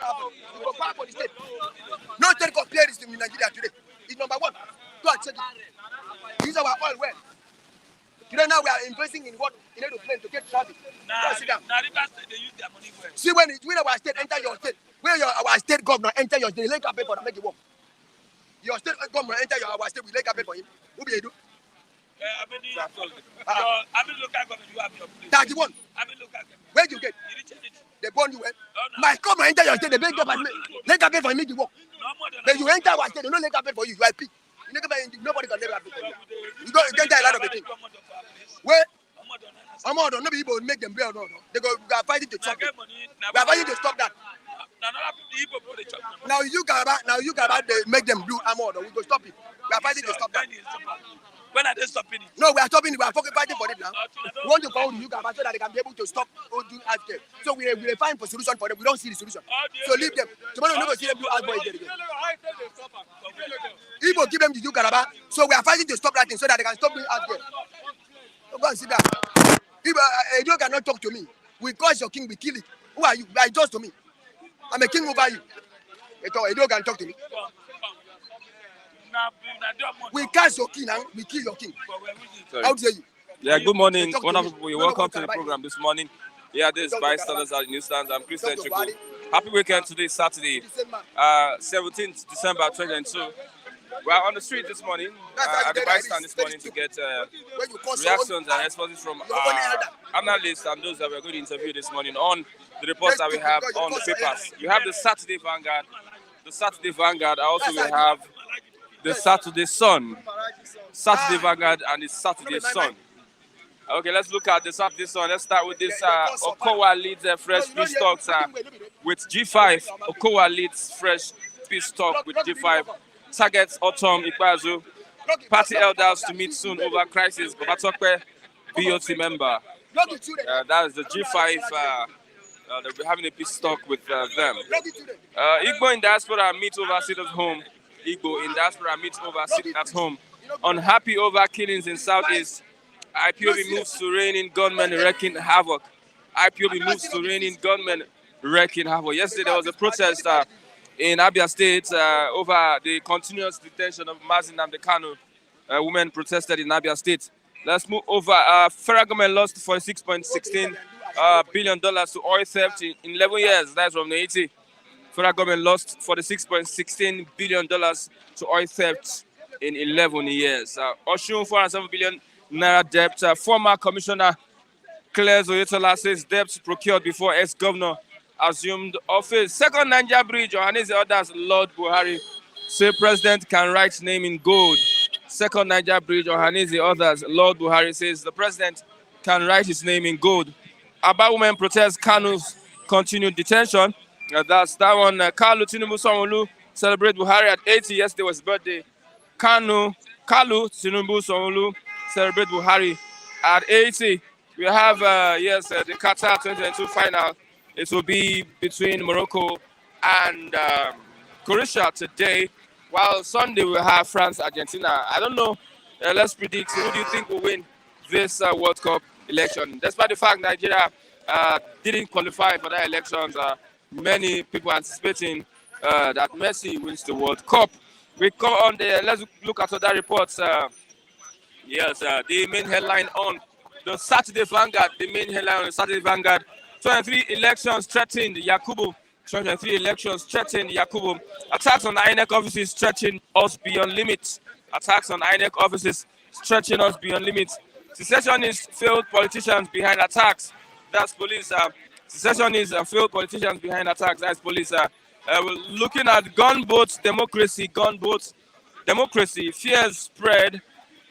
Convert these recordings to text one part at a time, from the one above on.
happen. You go back for the state. No state compares in Nigeria today. It's number one. Go and check it. These are our oil well. Today now we are investing in what in order to get traffic. Now sit down. Now they use their money well. See when our state enter your state, when our state governor enter your state, they lay pay for to make it work. Your state governor enter our state, we lay pay for him. Who be do? I mean local government you have your place. 31. I mean local government. Where you get? They born you well. My governor enter your state, they lay pay for him make it work. But you enter our state, they don't lay pay for you. You are pay. Nobody can never pay for you. You enter a lot of things. Where? Don't know people make them bear no. They are fighting to stop it. We are fighting to stop that. Now you can make them do Amodo. We go stop it. We are fighting to stop that. When are they stopping it? No, we are stopping it. We are fighting for it now. We want to call you guys so that they can be able to stop or do after. So we find for solution for them. We don't see the solution. So leave them. Tomorrow we never see them do as boys again. Igbo give them the do Garaba. So we are fighting to stop that thing so that they can stop doing as there. Go and sit down. Igbo cannot talk to me. We curse your king, we kill it. Who are you? You are just to me. I'm a king over you. Igbo can talk to me. We catch your king and we kill your king. How dare you? Yeah, good morning. Wonderful people. Welcome to the program this morning. Yeah, this is bystanders at the newsstands. I'm Christian Chuku. Happy weekend today, Saturday, 17th December 2022. We are on the street this morning, at the bystand this morning to get reactions and responses from analysts and those that we're going to interview this morning on the reports that we have on the papers. You have the Saturday Vanguard. Also we have the Saturday Sun. Saturday Vanguard and the Saturday Sun. Okay, let's look at the Saturday Sun. Let's start with this. Okowa leads fresh peace talks with G5. Okowa leads fresh peace talk with G5. Targets Autumn Ikpeazu. Party elders to meet soon over crisis. Babatokwe, BOT member. That is the G5. They'll be having a peace talk with them. Igbo in diaspora meet over sit at home. Igbo in diaspora meet over sitting at home. Unhappy over killings in Southeast. IPOB moves to reigning gunmen wreaking havoc. IPOB moves to reigning gunmen wreaking havoc. Yesterday there was a protest in Abia State over the continuous detention of Mazin Nnamdi Kanu. Women protested in Abia State. Let's move over. Federal government lost $46.16 billion to oil theft in 11 years. That's from the 80. Federal government lost $46.16 billion to oil theft in 11 years. Oshun, 407 billion naira debt. Former commissioner Claire Oyetola says debt procured before ex-governor assumed office. Second Niger Bridge, Johannes orders Lord Buhari say president can write name in gold. Second Niger Bridge, Johannes orders Lord Buhari says the president can write his name in gold. Aba women protest Kanu's continued detention. That's that one. Kalu Tinubu Sanwo-Olu celebrate Buhari at 80. Yesterday was his birthday. Kalu Tinubu Sanwo-Olu celebrate Buhari at 80. We have the Qatar 2022 final. It will be between Morocco and Croatia today. While Sunday we'll have France Argentina. I don't know. Let's predict. Who do you think will win this World Cup election? Despite the fact Nigeria didn't qualify for that elections, many people anticipating that Messi wins the World Cup. We come on there. Let's look at other reports. The main headline on the Saturday Vanguard. 23 elections threatened Yakubu. 23 elections threatened Yakubu. Attacks on Inec offices stretching us beyond limits. Attacks on Inec offices stretching us beyond limits. Secessionists failed politicians behind attacks. That's police. Secessionists and failed politicians behind attacks. That's police. We're looking at gunboats democracy. Gunboats democracy. Fears spread.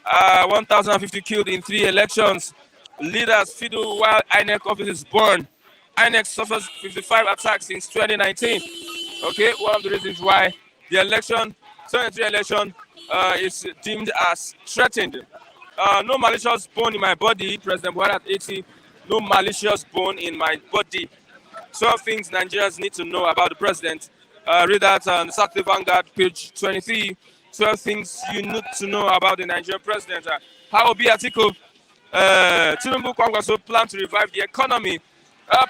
1,050 killed in 3 elections. Leaders fiddle while Inec offices burn. Inec suffers 55 attacks since 2019. Okay, one of the reasons why the 23 election is deemed as threatened. No malicious bone in my body, President Buhari at 80. No malicious bone in my body. 12 things Nigerians need to know about the president. Read that on the Saturday Vanguard, page 23. 12 things you need to know about the Nigerian president. How will be Atiku? Tinubu Kwangwaso plan to revive the economy.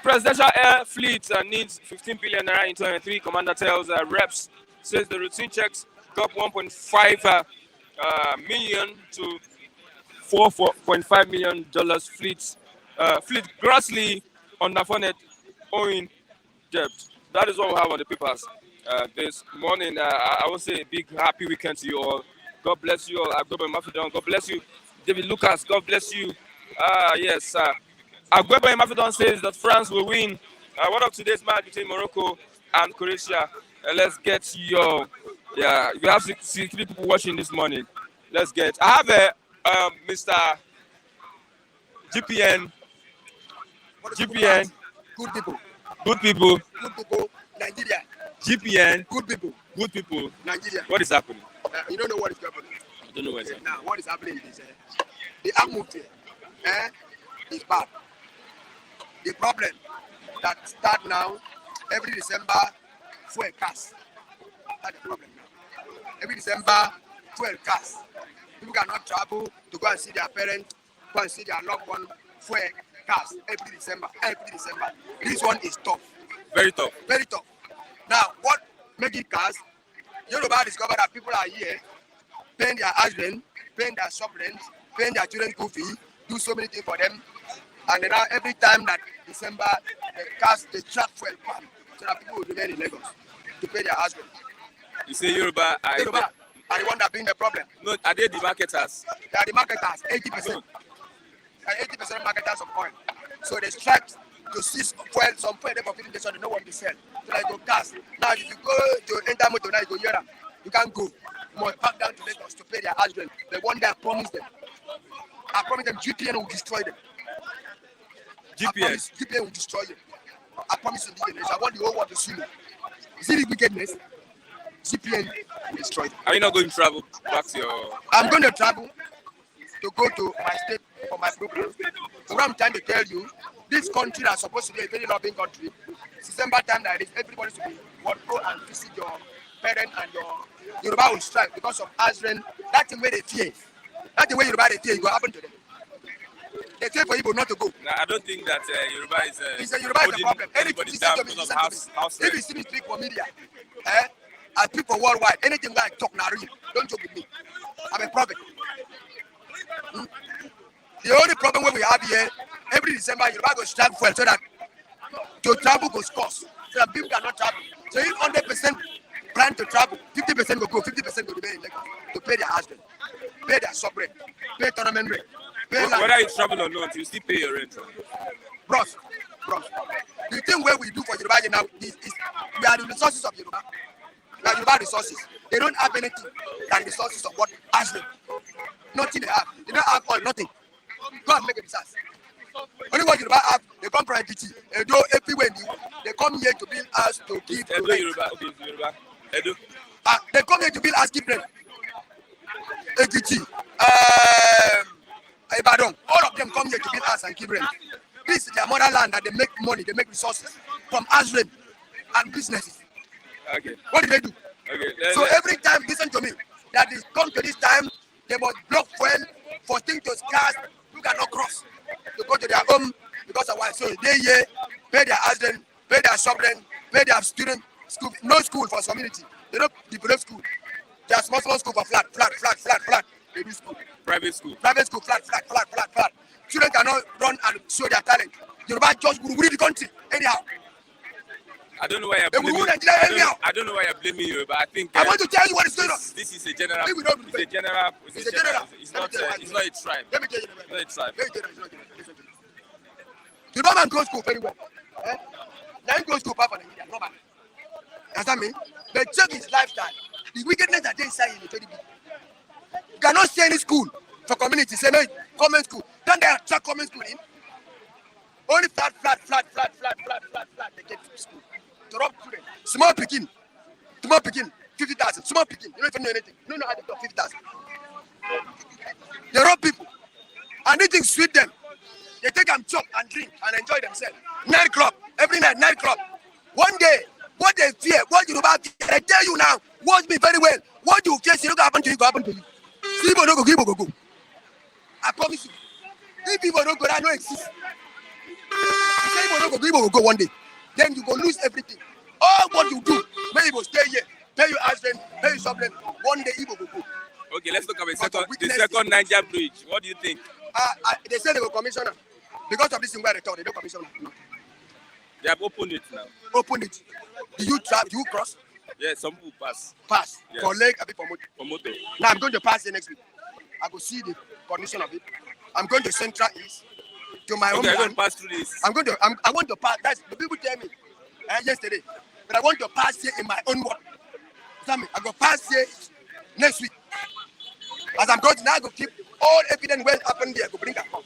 Presidential air fleet needs 15 billion naira in 2023. Commander tells reps, says the routine checks got 1.5 million to $4.5 million fleet grossly underfunded owing debt. That is what we have on the papers this morning. I will say a big happy weekend to you all. God bless you all. Agwebo Mafidon. God bless you. David Lucas. God bless you. Yes. Agwebo Mafidon says that France will win one of today's match between Morocco and Croatia. Let's get your. Yeah, we have 63 people watching this morning. Let's get. I have a Mr. GPN. GPN. Good people. Good people. Good people. Nigeria. GPN. Good people. Good people. Nigeria. What is happening? You don't know what is happening. I don't know what is happening. Now, what is happening is the atmosphere is bad. The problem that start now, every December, fuel cars. That's the problem now. Every December, fuel cars. People cannot travel to go and see their parents, go and see their loved one, fuel cars every December. Every December. This one is tough. Very tough. Very tough. Now, what makes it cars? Yoruba discovered that people are here paying their husband, paying their shop rent, paying their children's school fee, do so many things for them. And then now every time that December, the track fuel pump so that people will remain in Lagos to pay their husband. You say Yoruba are the one that bring the problem. No, are they the marketers? They are the marketers, 80%. And 80% marketers of oil. So they strike to seize fuel, some fuel for 50 days, so they know what to sell. So they go cast. Now if you go to enter motor now, you go here. You can't go. You must back down to Lagos to pay their husband. The one that I promised them. I promised them GPN will destroy them. GPN will destroy them. I promise you this. I want the whole world to see me. You see the wickedness? GPN will destroy them. Are you not going to travel back to your... I'm going to travel to go to my state for my program. So what I'm trying to tell you, this country that's supposed to be a very loving country, December time like this, everybody should be go and visit your parents and your Yoruba will strike because of Azren. That's the way they fear. That's the way Yoruba they fear. It will happen to them. They say for people not to go. No, I don't think that Yoruba is Yoruba is a problem. Anybody down because of house if you see me speak for media, I speak for worldwide. Anything that I talk now, don't joke with me. I'm a prophet. The only problem we have here, every December, Yoruba go strike fuel so that to travel goes cost. So that people cannot travel. So if 100% plan to travel, 50% will go, 50% will remain in Lagos to pay their husband, pay their sub rent, pay tournament rent. Whether you travel or not, you still pay your rent. Bros. The thing where we do for Yoruba now is we are the resources of Yoruba. We are Yoruba resources. They don't have anything than resources of what Azren. Nothing they have. They don't have all, nothing. Go and make a disaster. Only what Yoruba have, they come from IDT. They do everywhere they come here to build us to give to rent. Yoruba. Okay, Yoruba. Edo. They come here to build us, give rent. IDT. Ibadan, all of them come here to build us and keep rent. This is their motherland that they make money, they make resources from Azren and businesses. Okay. What do they do? Okay. So every time, listen to me, that is come to this time, they must block fuel for things to scarce, you cannot cross. To go to their home because of why. So they here, pay their Azren, pay their shop rent, pay their student school, no school for community. They don't develop school. They are small school for flat. They do school. Private school, flat. Children cannot run and show their talent. Yoruba just will rule the country anyhow. I don't know why you're blaming. I don't know why you're blaming you, but I think I want to tell you what is going on. This is a general. It's not a tribe. Let me tell you. It's not a tribe. Yoruba man goes school very well. Now he goes school for Nigeria. No man. Understand me? But check his lifestyle. The wickedness that they say in the 20 people. You cannot see any school for community. Say, no, common school. Don't they attract common school in? Only flat. They get to school. To rob children. Small picking, 50,000. Small picking. You don't even know anything. You don't know how to talk 50,000. They rob people. And anything sweet them. They take them chop and drink and enjoy themselves. Nightclub. Every night, nightclub. One day, what they fear, what you about fear, I tell you now, watch me very well. What you fear, it happen to you, go happen to you. People don't go. I promise you. If people don't go, I know exist. say Igbo will go one day. Then you go lose everything. All what you do, maybe you will stay here, pay your husband, pay your something. One day Igbo will go. Okay, let's talk about the second Niger bridge. What do you think? They say they will commission them. Because of this thing where they talk, they don't commission them. They have opened it now. Open it. Do you trap? Do you cross? Yeah, some people pass. Pass. Yes. For leg, a bit for motor. For motor. Now I'm going to pass the next week. I will see the condition of it. I'm going to Central East to my own land. land. Pass through this. I want to pass. That's the people tell me yesterday. But I want to pass here in my own water. I go pass here next week. As I'm going to now, I go keep all evidence what happened there. I go bring that home.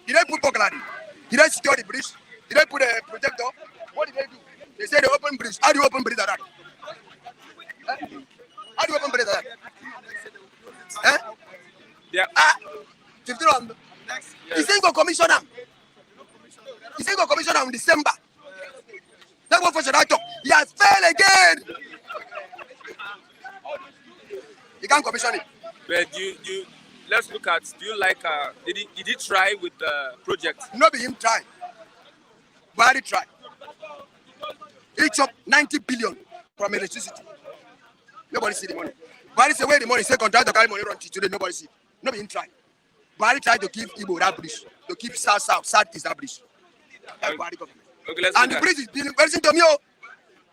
Did they put Pokaladi? Did they secure the bridge? Did they put a projector? What did they do? They say they open bridge. How do you open bridge like that? How do you open bridge like that? Yeah. 15 on. He said go commission them. He said go commission them in December. That's what for should I talk. He has failed again. You can't commission it. But let's look at. Do you like? Did he try with the project? No, be him try. Buhari try. He chopped 90 billion from electricity. Nobody see the money. Buhari say where the money. Say contractor carry money run today. Nobody see. No, be him try. Buhari tried to give Igbo that bridge. To keep south is that bridge. That's Buhari government. Okay, let's and the bridge is building. Listen to me, oh.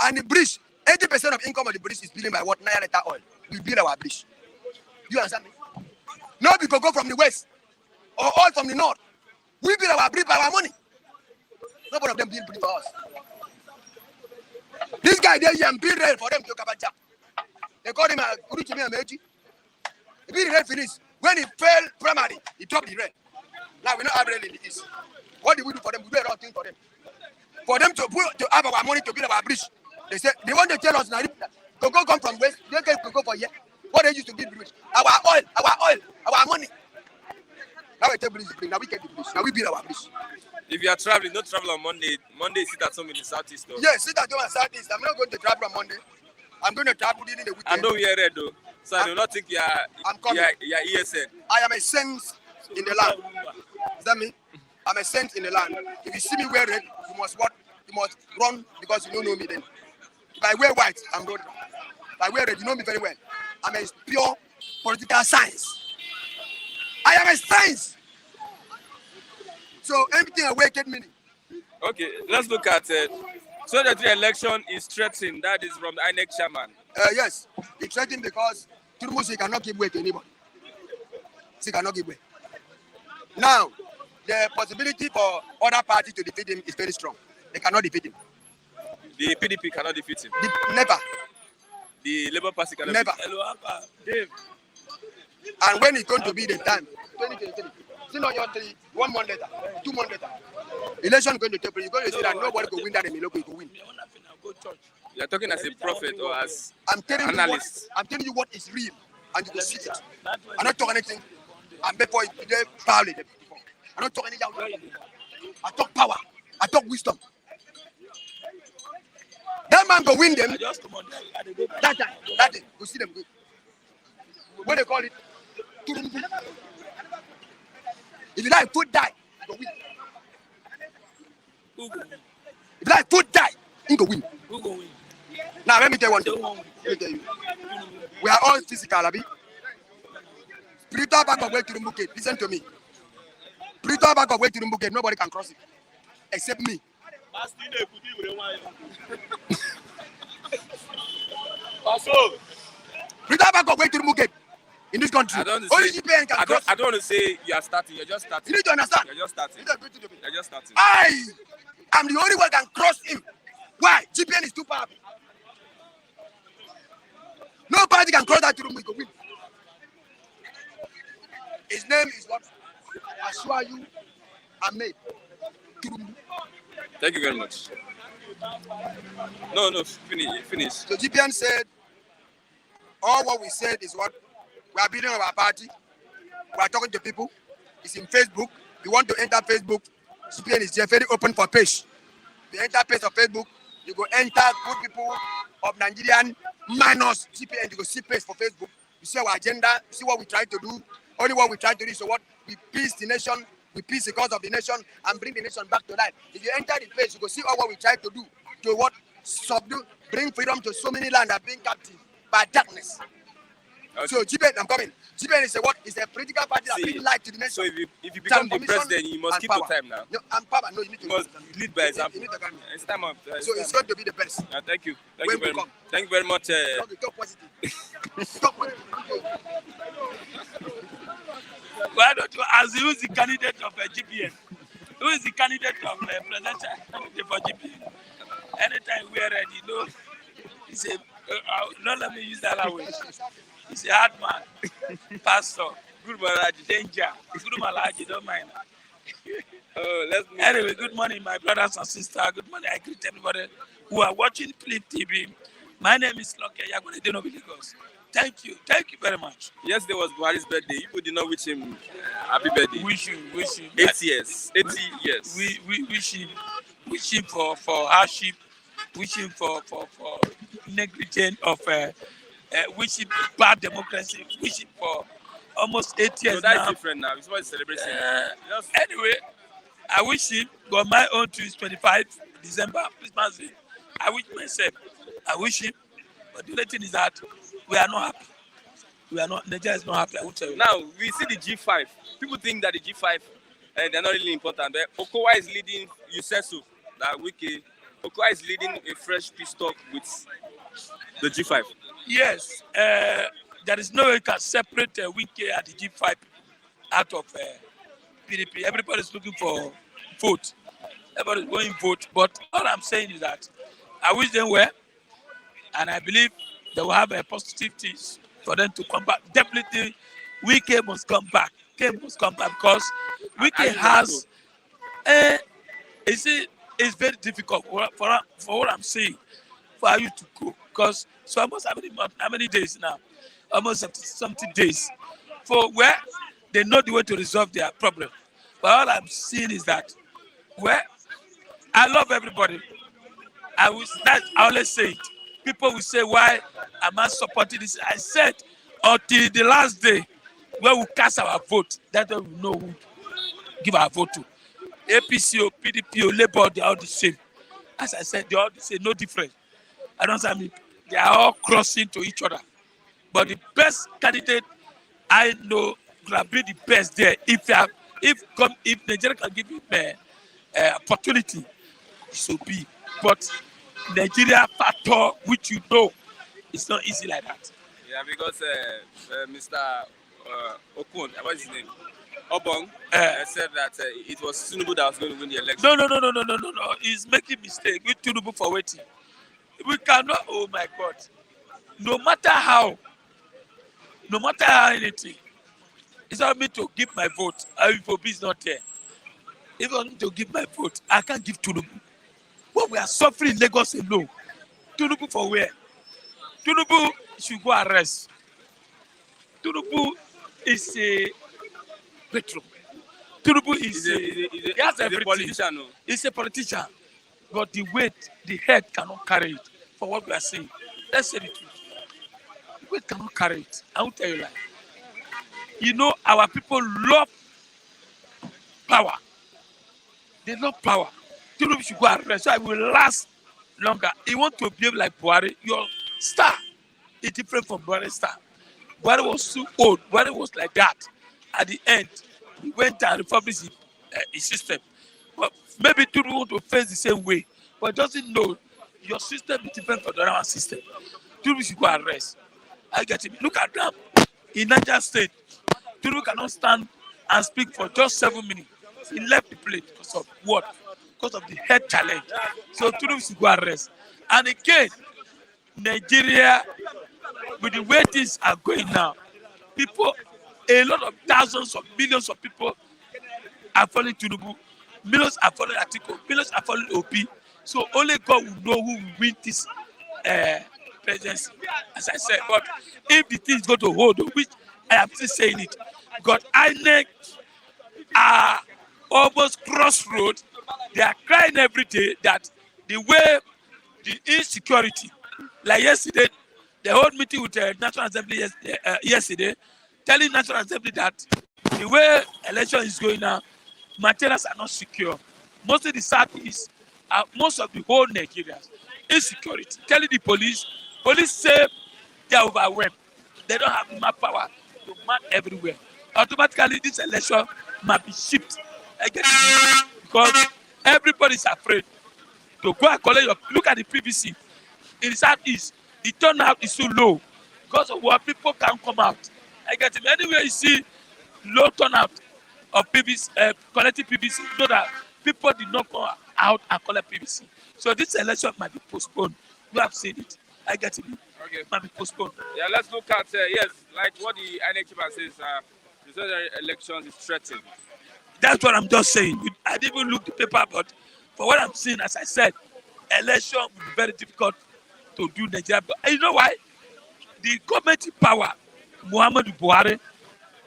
And the bridge, 80% of income of the bridge is building by what? Naira oil. We build our bridge. You understand me? No, people go from the west or all from the north. We build our bridge by our money. Nobody of them build bridge for us. This guy there, and build rail for them to Kabaja. They call him a Kuruchimi Ameji. He build rail finish. When he failed primary, he dropped the rail. Now we don't have rail in the east. What do we do for them? We do a lot of things for them. For them to have our money to build our bridge. They say they want to tell us now. Cocoa come from west. They get cocoa for here. What they used to build bridge? Our oil, our money. Now we take bridge. Now we get the bridge. Now we build our bridge. If you are traveling, don't travel on Monday. Monday, sit at home in the southeast. Though. Yes, sit at home in the southeast. I'm not going to travel on Monday. I'm going to travel during the weekend. I know we are red though, so I do not think you are ESN. I am a saint in the land. Is that me? I'm a saint in the land. If you see me wear red, you must what? You must run because you don't know me then. If I wear white, I'm road. If I wear red, you know me very well. I'm a pure political science. I am a science. So everything a wicked meaning. Okay, let's look at it. So that the election is threatened. That is from the Inec chairman. Yes, it's threatened because Turmusi cannot give way to anybody. She cannot give way. Now, the possibility for other parties to defeat him is very strong. They cannot defeat him. The PDP cannot defeat him. Never. The Labour Party cannot never. Defeat him. Hello, Dave. And when it's going to be the time, 2023, still on your 1 month later, 2 months later, election is going to take place. You're going to see that nobody will win that in Miloko, you will win. You're talking as a prophet or as analyst. I'm telling you what is real, and you will see it. I'm not talking anything. I'm before they power. I'm not talking anything. I talk power. I talk wisdom. That man go win them. That day, go see them go. What they call it? If you like food die, you go win. If you like food die, you go win. Now let me tell you one thing. Let me tell you. We are all physical, Abi. Spiritual back of way to the bouquet. Listen to me. Spiritual back of way to the bouquet. Nobody can cross it. Except me. Spiritual back of way to the bouquet. In this country, only GPN can cross. I don't want to say you are starting. You're just starting. You need to understand. You're just starting. You're just starting. I am the only one can cross him. Why? GPN is too powerful. Nobody can cross that room. We go win. His name is what? Ashwayu Ahmed. Thank you very much. No, finish. So GPN said, all what we said is what? We are building our party. We are talking to people. It's in Facebook. You want to enter Facebook, GPN is there, very open for page. You enter page of Facebook, you go enter good people of Nigerian minus GPN. You go see page for Facebook. You see our agenda, you see what we try to do. Only what we try to do is so what we peace the nation, with peace, the cause of the nation, and bring the nation back to life. If you enter the place, you go see all what we try to do to what subdue, bring freedom to so many lands that are being captive by darkness. Okay. So GPN, I'm coming. GPN is a what? Is a political party that brings light to the nation. So if you become the president, you must keep power. to time now. No, and power. No, you need to lead by example. You need to it's time up. So it's going to be the best. Thank you. Thank you very much. Thank you very much. Talk positive. Talk positive. Why don't you ask who is the candidate of GPN? Who is the candidate of presidential candidate for GPN? Anytime we are ready, he said, don't let me use that language. He's a hard man, pastor, good malaji, danger, good malaji, don't mind. Anyway, good morning, my brothers and sisters. Good morning. I greet everybody who are watching Flip TV. My name is Loke Yagunedeno Lagos. Thank you very much. Yesterday was Buhari's birthday. You did not wish him happy birthday. Wish him. 80 years. We wish him for hardship. Wish him for negligence of wish him bad democracy. Wish him for almost 8 years. So that's now. Different now. It's about celebration. Anyway, I wish him. Got my own to 25 December Christmas Day. I wish myself. I wish him. But the only thing is that we are not happy. Nigeria is not happy. I will tell you. Now we see the G5. People think that the G5 they're not really important. But Okowa is leading. You said so. That Wiki. Okowa is leading a fresh peace talk with the G5. Yes. There is no way you can separate Wiki and the G5 out of PDP. Everybody is looking for vote. Everybody is going vote. But all I'm saying is that I wish them well, and I believe they will have a positive things for them to come back. Definitely, Wiki must come back. Must come back because Wiki has. You see, it's very difficult for what I'm saying for you to go because so almost how many days now? Almost something days for where they know the way to resolve their problem. But all I'm seeing is that where I love everybody. I always say it. People will say, why am I supporting this? I said until the last day when we cast our vote, that's when we know who give our vote to. APC or PDP or Labour, they are all the same. As I said, they are all the same, no difference. I don't say they are all crossing to each other. But the best candidate I know will be the best there. If Nigeria can give him opportunity, it should be. But Nigeria factor, which you know, it's not easy like that. Yeah, because Mr. Okun, what's his name? Obong said that it was Tinubu that was going to win the election. No. He's making mistake. We Tinubu for waiting. We cannot. Oh my God! No matter how anything, it's not me to give my vote. If Obi is not there, if I need to give my vote, I can't give Tinubu. What we are suffering in Lagos alone. Tinubu for where? Tinubu should go arrest. Tinubu is a petrol. Tinubu is a politician. He's a politician. But the weight, the head cannot carry it for what we are saying. Let's say the truth. The weight cannot carry it. I will tell you like. You know, our people love power. They love power. Tinubu should go arrest so I will last longer. You want to behave like Buhari, your star is different from Buhari's star. Buhari was too old. Buhari was like that. At the end, he went and reformed his system. But maybe Tinubu want to face the same way, but doesn't know your system is different from the other system. Tinubu should go arrest. I get it. Look at them. In Niger State, Tinubu cannot stand and speak for just 7 minutes. He left the place because of what? Because of the health challenge. So Tinubu should go arrest. And again, Nigeria, with the way things are going now, people, a lot of thousands of millions of people are following Tinubu. Millions are following Atiku. Millions are following OP. So only God will know who will win this presidency, as I said. But if the thing is going to hold, which I am still saying it, because Inec are almost crossroads. They are crying every day that the way the insecurity, like yesterday, they hold meeting with the National Assembly yesterday, telling National Assembly that the way election is going now, Materials are not secure. Mostly the southeast, most of the whole Nigeria, insecurity. Telling the police say they are overwhelmed. They don't have manpower to man everywhere. Automatically, this election might be shipped again because everybody is afraid to go and collect your. Look at the PVC in the southeast. The turnout is so low because of what people can come out. I get it. Anywhere you see low turnout of PVC, collecting PVC, so that people did not go out and collect PVC. So this election might be postponed. You have seen it. I get it. Okay. Might be postponed. Yeah, let's look at yes, like what the Inec chairman says. The elections is threatened. That's what I'm just saying. I didn't even look the paper, but for what I'm seeing, as I said, election will be very difficult to do Nigeria. But you know why? The government in power, Muhammadu Buhari,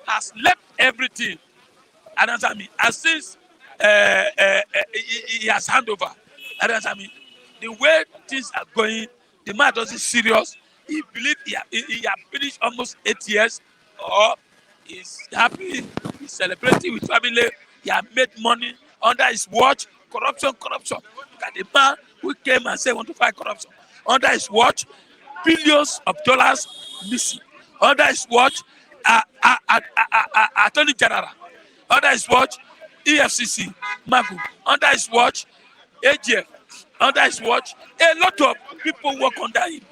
has left everything. And since he has hand over, the way things are going, the man doesn't serious. He believe he have finished almost 8 years, or he's happy, he's celebrating with family. He have made money under his watch. Corruption. Look at the man who came and said want to fight corruption. Under his watch, billions of dollars missing. Under his watch, Attorney General. Under his watch, EFCC, Magu. Under his watch, AGF. Under his watch, a lot of people work under him.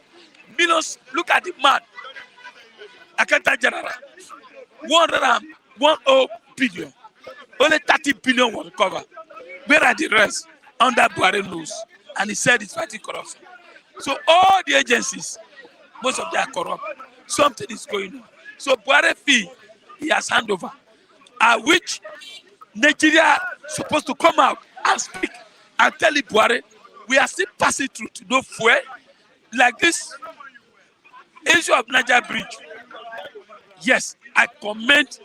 Millions, look at the man, Accountant General, 110 billion. Only 30 billion was recovered. Where are the rest? Under Buhari nose. And he said he's fighting corruption. So all the agencies, most of them are corrupt. Something is going on. So Buhari fee, he has hand over. Which Nigeria supposed to come out and speak and tell the Buhari, we are still passing through to no fuel. Like this issue of Niger Bridge. Yes, I commend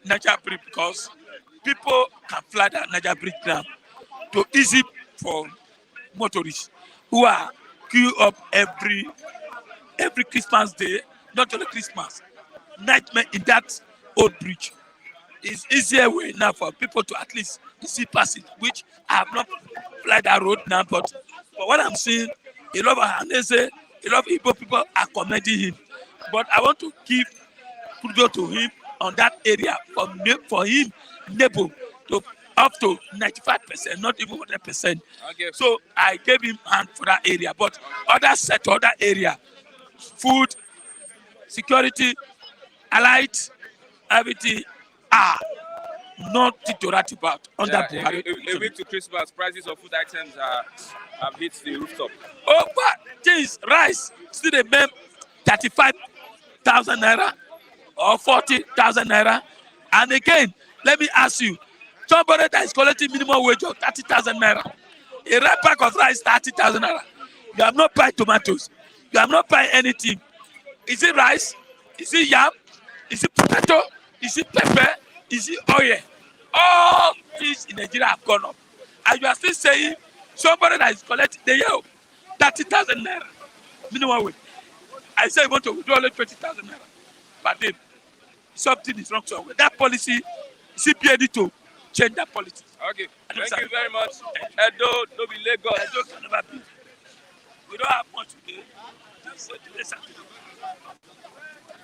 Niger Bridge because people can fly that Niger Bridge now to easy for motorists who are queue up every Christmas day, not only Christmas, nightmare in that old bridge. It's easier way now for people to at least see past it, which I have not fly that road now, but for what I'm seeing, a lot of Hanese, a lot of Igbo people are commending him. But I want to give kudos to him on that area for him neighbor to up to 95%, not even 100%. Okay. So I gave him hand for that area. But other sector, other area, food, security, allied, everything are nothing to write about under Buhari. A week to Christmas, prices of food items have hit the rooftop. Oh, but things, rice, still they make 35,000 naira or 40,000 naira. And again, let me ask you, somebody that is collecting minimum wage of 30,000 naira, a red pack of rice 30,000 naira. You have not buy tomatoes. You have not buy anything. Is it rice? Is it yam? Is it potato? Is it pepper? Is it oil? All things in Nigeria have gone up. And you are still saying somebody that is collecting the year 30,000 naira minimum wage. I say you want to withdraw only 20,000 naira per day. Something is wrong somewhere. That policy, CPA need to change that policy. Okay, thank you very much. Edo, no be Lagos. Edo can never be. We don't have much today. Just today Saturday.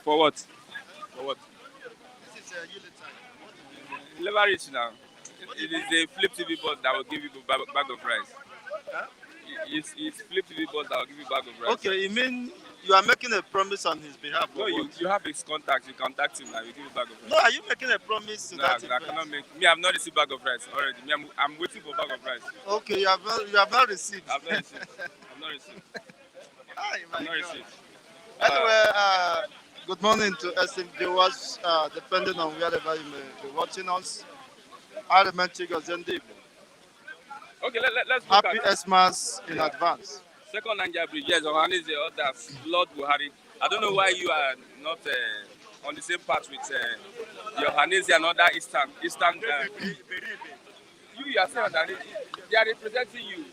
For what? For what? This is unit time. Leverage now. It is the flip TV board that will give you a bag of rice. Huh? It's flip TV board that will give you a bag of rice. Okay, you mean you are making a promise on his behalf? No, you have his contact. You contact him and you give you a bag of rice. No, are you making a promise to No, that? I cannot make. Me, I've not received bag of rice already. Me, I'm waiting for bag of rice. Okay, you have not received. I've not received. I've not received. Hi, my I've not God. received. Anyway, good morning to SM viewers, depending on wherever you may be watching us. I remain Chigos Zendi. Okay, let's look Happy at Xmas in advance. second Niger Bridge. Yes, Ohanis, the others, Lord Buhari. I don't know why you are not on the same path with the Ohanese and other Eastern. You yourself, they are representing you.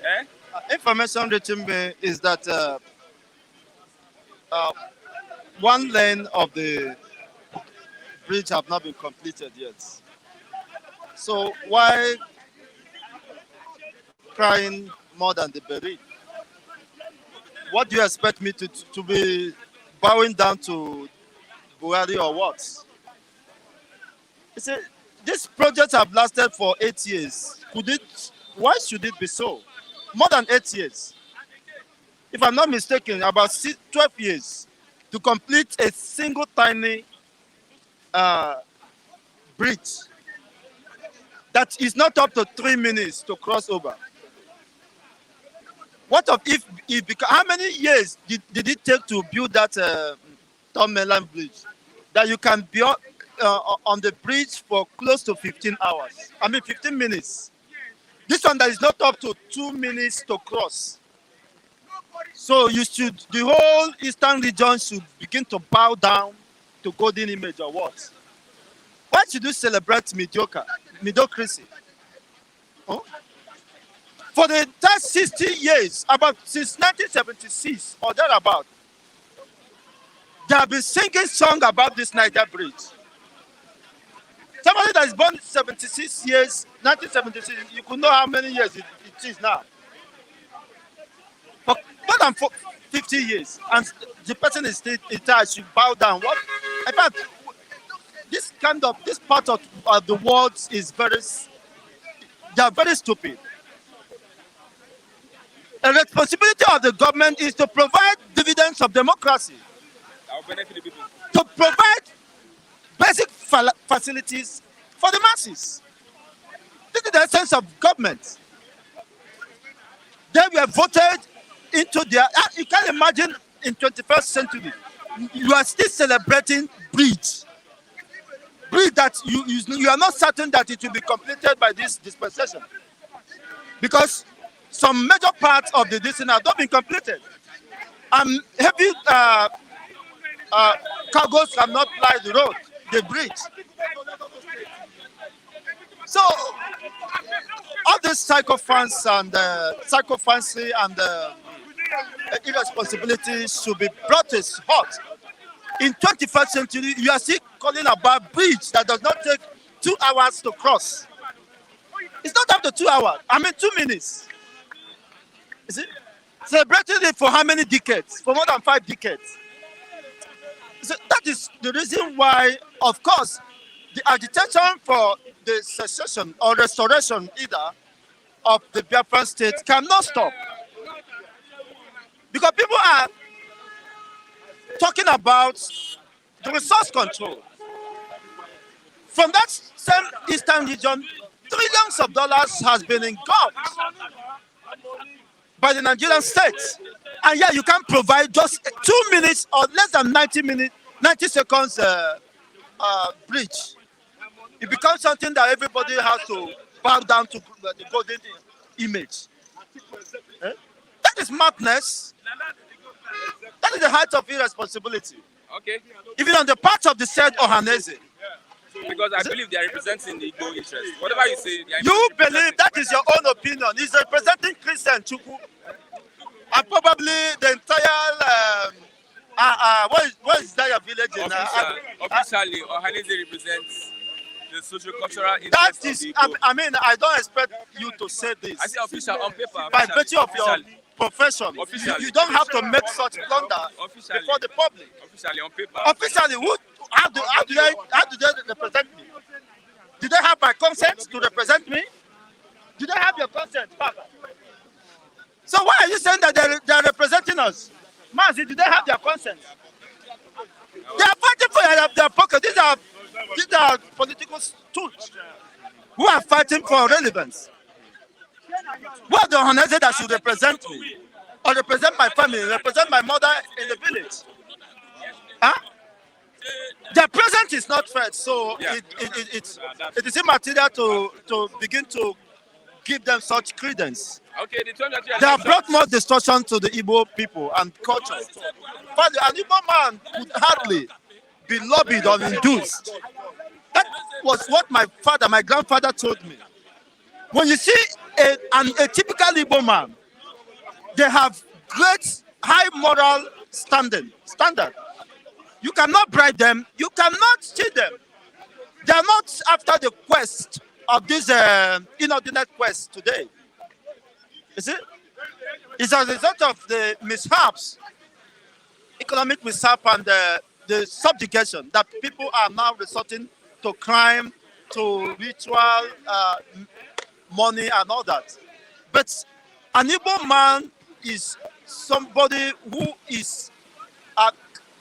Eh? Information reaching me is that one lane of the bridge have not been completed yet. So why crying more than the bereaved? What do you expect me to be bowing down to Buhari or what? You see, this project have lasted for 8 years. Could it? Why should it be so? More than 8 years. If I'm not mistaken, about 12 years to complete a single tiny uh, bridge that is not up to 3 minutes to cross over. What of if how many years did it take to build that Tom Mainland Bridge? That you can be on the bridge for close to 15 hours. I mean 15 minutes. This one that is not up to 2 minutes to cross. So the whole eastern region should begin to bow down to golden image or what? Why should you celebrate mediocrity? Huh? For the past 60 years, about since 1976 or thereabout, they have been singing song about this Niger bridge. Somebody that is born 76 years, 1976, you could know how many years it is now. For more than 50 years, and the person is still in charge should bow down. What? In fact, this part of the world is they are very stupid. The responsibility of the government is to provide dividends of democracy, I'll benefit the people. to provide basic facilities for the masses. This is the essence of government. They were voted into their. You can imagine in 21st century, you are still celebrating bridge that you are not certain that it will be completed by this dispensation, because some major parts of the district have not been completed. Heavy cargoes cannot ply the road, the bridge. So all this sycophants and sycophancy and irresponsibility should be brought to its halt. In 21st century, you are still calling about bridge that does not take 2 hours to cross. It's not up to 2 hours. I mean 2 minutes. You see? Celebrating it for how many decades? For more than 5 decades. So that is the reason why, of course, the agitation for the secession or restoration either of the Biafran state cannot stop. Because people are talking about the resource control. From that same eastern region, trillions of dollars has been engulfed by the Nigerian state. And yet you can provide just 2 minutes or less than 90 seconds bridge. It becomes something that everybody has to bow down to the golden image. That is madness. That is the height of irresponsibility. Okay. Even on the part of the said Ohaneze. Because I believe they are representing the Igbo interest. Whatever you say, they are You believe that is your own opinion. He's representing Christian Chukwu. And probably the entire what is that your village in? Officially, Ohaneze represents the socio-cultural That interest is, of the Igbo. I mean, I don't expect you to say this. I say official on paper. By virtue of your officially. profession, Officially. you don't have to make such blunder Officially. before the public. Officially on paper. Officially, how do they represent me? Do they have my consent to represent me? Do they have your consent, Papa? So why are you saying that they're representing us? Mazi, do they have their consent? They are fighting for their pocket. These are political stools who are fighting for relevance. What the Ohaneze that should represent me, or represent my family, represent my mother in the village? Huh? Their presence is not fair, so Yeah. it is immaterial to begin to give them such credence. Okay, the term that you are They have brought more destruction to the Igbo people and culture. But an Igbo man could hardly be lobbied or induced. That was what my grandfather told me. When you see a typical Igbo man, they have great high moral standard. You cannot bribe them. You cannot cheat them. They are not after the quest of this inordinate quest today. You see, it's as a result of the mishaps, economic mishap, and the subjugation that people are now resorting to crime, to ritual, money, and all that. But an Igbo man is somebody who is uh,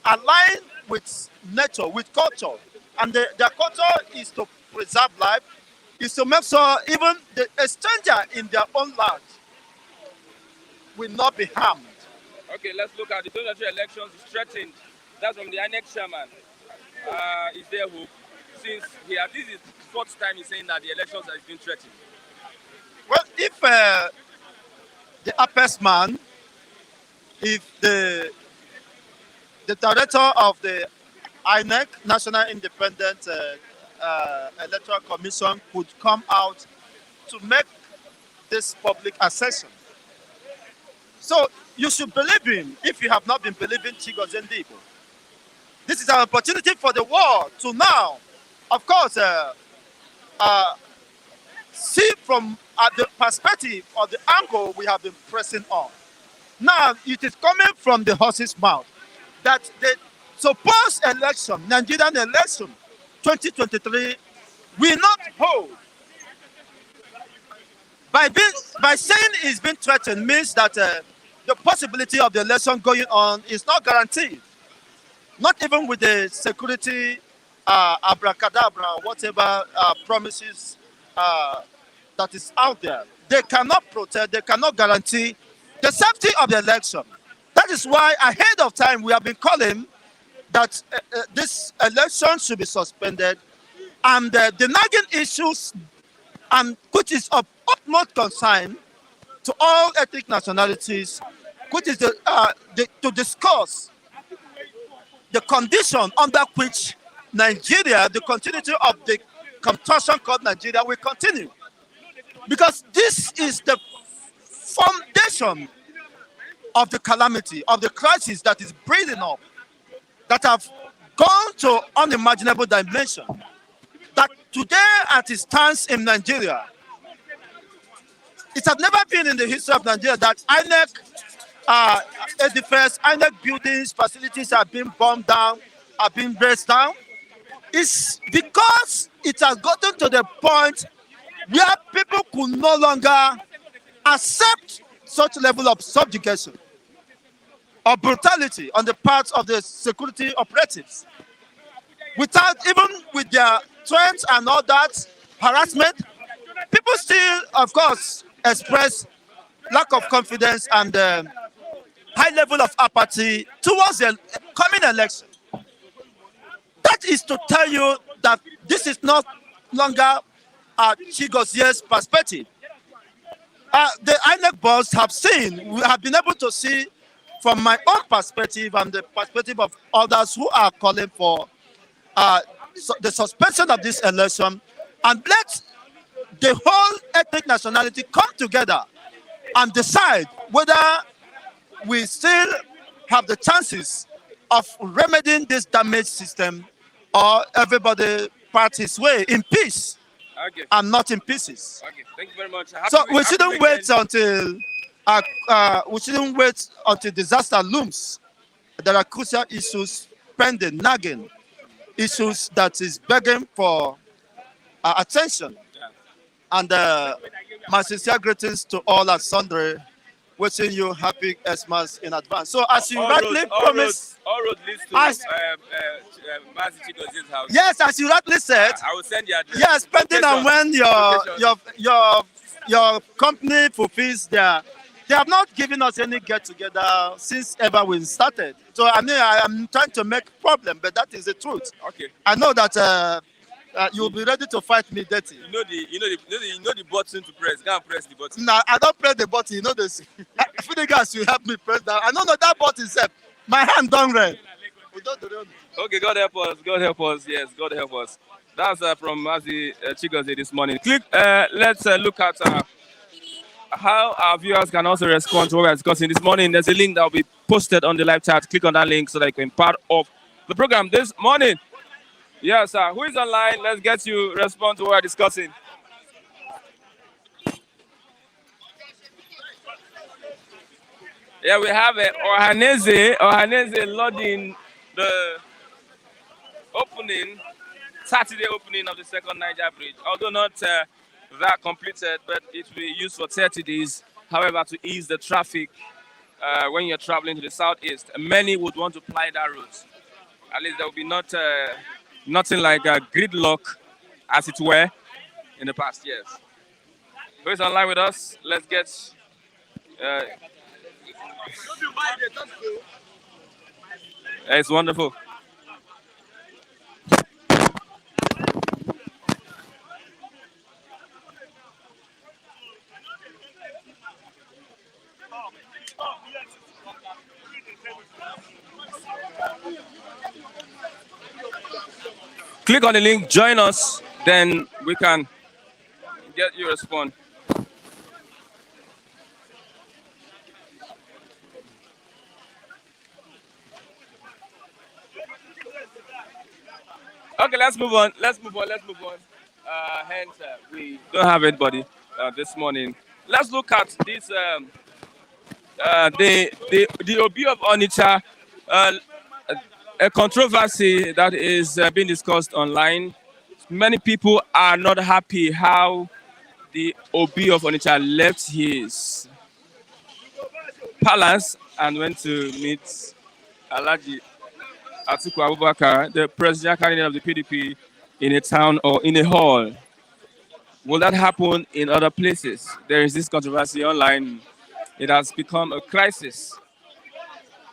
aligned with nature, with culture. And their culture is to preserve life, is to make sure even a stranger in their own land will not be harmed. Okay, let's look at the 2023 elections. It's threatened. That's from the Inec chairman. Is there hope? Since this is the fourth time he's saying that the elections have been threatened. Well, if the Apex man, if the director of the Inec, National Independent Electoral Commission, could come out to make this public assertion. So you should believe him if you have not been believing Chigozie Ndibo. This is an opportunity for the world to now, of course, see from the perspective or the angle we have been pressing on. Now, it is coming from the horse's mouth that the supposed election, Nigerian election 2023, will not hold. By saying it's been threatened means that the possibility of the election going on is not guaranteed. Not even with the security abracadabra, whatever promises that is out there. They cannot protect, they cannot guarantee the safety of the election. That is why ahead of time we have been calling that this election should be suspended, and the nagging issues, which is of utmost concern to all ethnic nationalities, which is to discuss the condition under which Nigeria, the continuity of the contortion called Nigeria, will continue. Because this is the foundation of the calamity, of the crisis that is breathing up, that have gone to unimaginable dimension. That today, as it stands in Nigeria, it has never been in the history of Nigeria that Inec edifice, Inec buildings, facilities are being bombed down, are being razed down. It's because it has gotten to the point where people could no longer accept such level of subjugation or brutality on the part of the security operatives. Without, even with their threats and all that harassment, people still, of course, express lack of confidence and high level of apathy towards the coming election. That is to tell you that this is not longer Chigozie's perspective. The INEC boss we have been able to see from my own perspective and the perspective of others who are calling for the suspension of this election, and let the whole ethnic nationality come together and decide whether we still have the chances of remedying this damaged system, or everybody part his way in peace. Okay. And not in pieces. Okay, thank you very much. So we shouldn't wait until disaster looms. There are crucial issues pending, nagging issues that is begging for attention. Yeah. And my sincere greetings to all at sundry, wishing you happy Xmas in advance. So as you rightly promised, all road leads to Mazi Chigozie's house. Yes, as you rightly said, I will send you address. yes, depending on when your company fulfills their. They have not given us any get together since ever we started. So I mean, I am trying to make problem, but that is the truth. Okay. I know that you'll be ready to fight me dirty. You know the button to press. Go and press the button. No, I don't press the button. You know this. Guys, you help me press that. I don't know that button itself. My hand don't red. Okay, God help us. God help us. Yes, God help us. That's from Mazi Chigozie this morning. Let's look at how our viewers can also respond to what we're discussing this morning. There's a link that will be posted on the live chat. Click on that link so that you can be part of the program this morning. Yes, sir. Who is online? Let's get you respond to what we're discussing. Yeah, we have Ohaneze loading the opening, Saturday opening of the second Niger Bridge. Although not that completed, but it will be used for 30 days. However, to ease the traffic when you're traveling to the southeast, many would want to ply that route. At least there will be nothing like gridlock, as it were, in the past years. Who is online with us? Let's get. Uh, it's wonderful. Click on the link, join us, then we can get you a response. Okay, let's move on. Hence, we don't have anybody this morning. Let's look at this. The OB of Onitsha, a controversy that is being discussed online. Many people are not happy how the OB of Onitsha left his palace and went to meet Alhaji Atiku Abubakar, the presidential candidate of the PDP, in a town or in a hall. Will that happen in other places? There is this controversy online. It has become a crisis.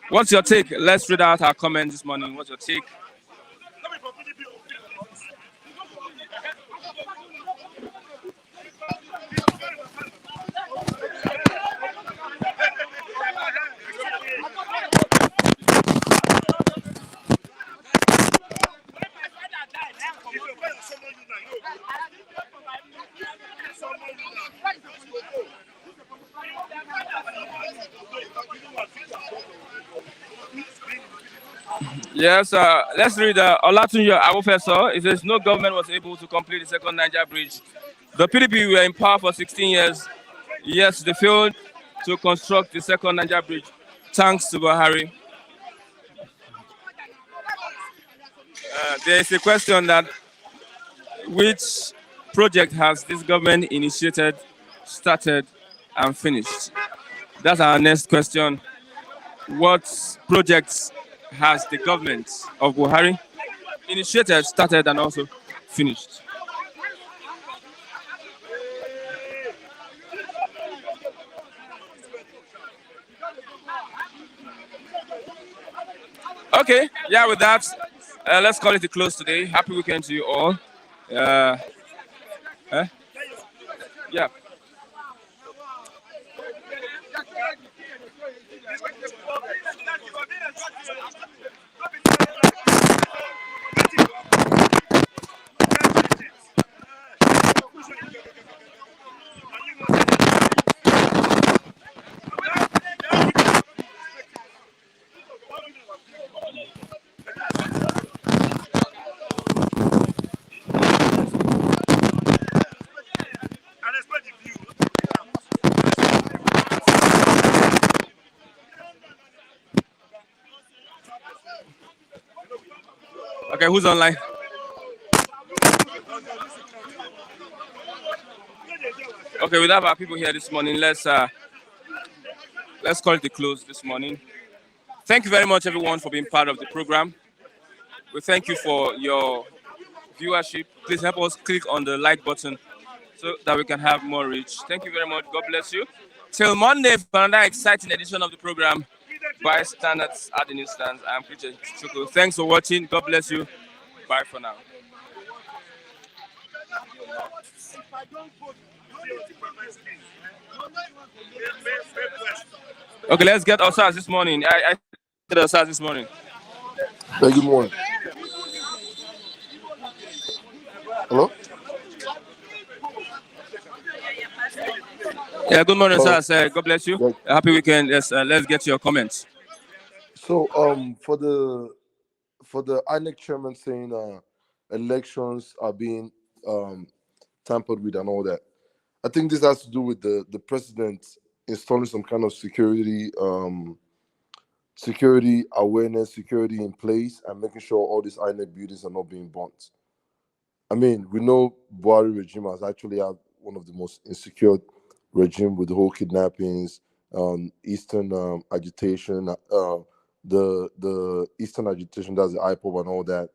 What's your take? Let's read out our comments this morning. What's your take? Yes, let's read Olatunjo Awofeso. It says no government was able to complete the second Niger bridge. The PDP were in power for 16 years. Yes, they failed to construct the second Niger bridge. Thanks to Buhari. There is a question that which project has this government initiated, started, and finished? That's our next question. What projects has the government of Buhari initiated, started, and also finished? Okay, yeah, with that, let's call it a close today. Happy weekend to you all. Yeah. Okay, who's online? Okay, we have our people here this morning. Let's call it a close this morning. Thank you very much, everyone, for being part of the program. We thank you for your viewership. Please help us click on the like button so that we can have more reach. Thank you very much. God bless you. Till Monday for another exciting edition of the program by Standards at the Newsstands. I'm Peter Chuku. Thanks for watching. God bless you. Bye for now. Okay, let's get Osas this morning. I get Osas this morning. Hey, good morning. Hello? Yeah, good morning, Hello? Osas. God bless you. Yeah. Happy weekend. Yes, let's get your comments. So, for the INEC chairman saying elections are being tampered with and all that, I think this has to do with the president installing some kind of security awareness, security in place, and making sure all these INEC buildings are not being burnt. I mean, we know Buhari regime has actually had one of the most insecure regime with the whole kidnappings, Eastern agitation, the Eastern agitation, that's the IPOB and all that.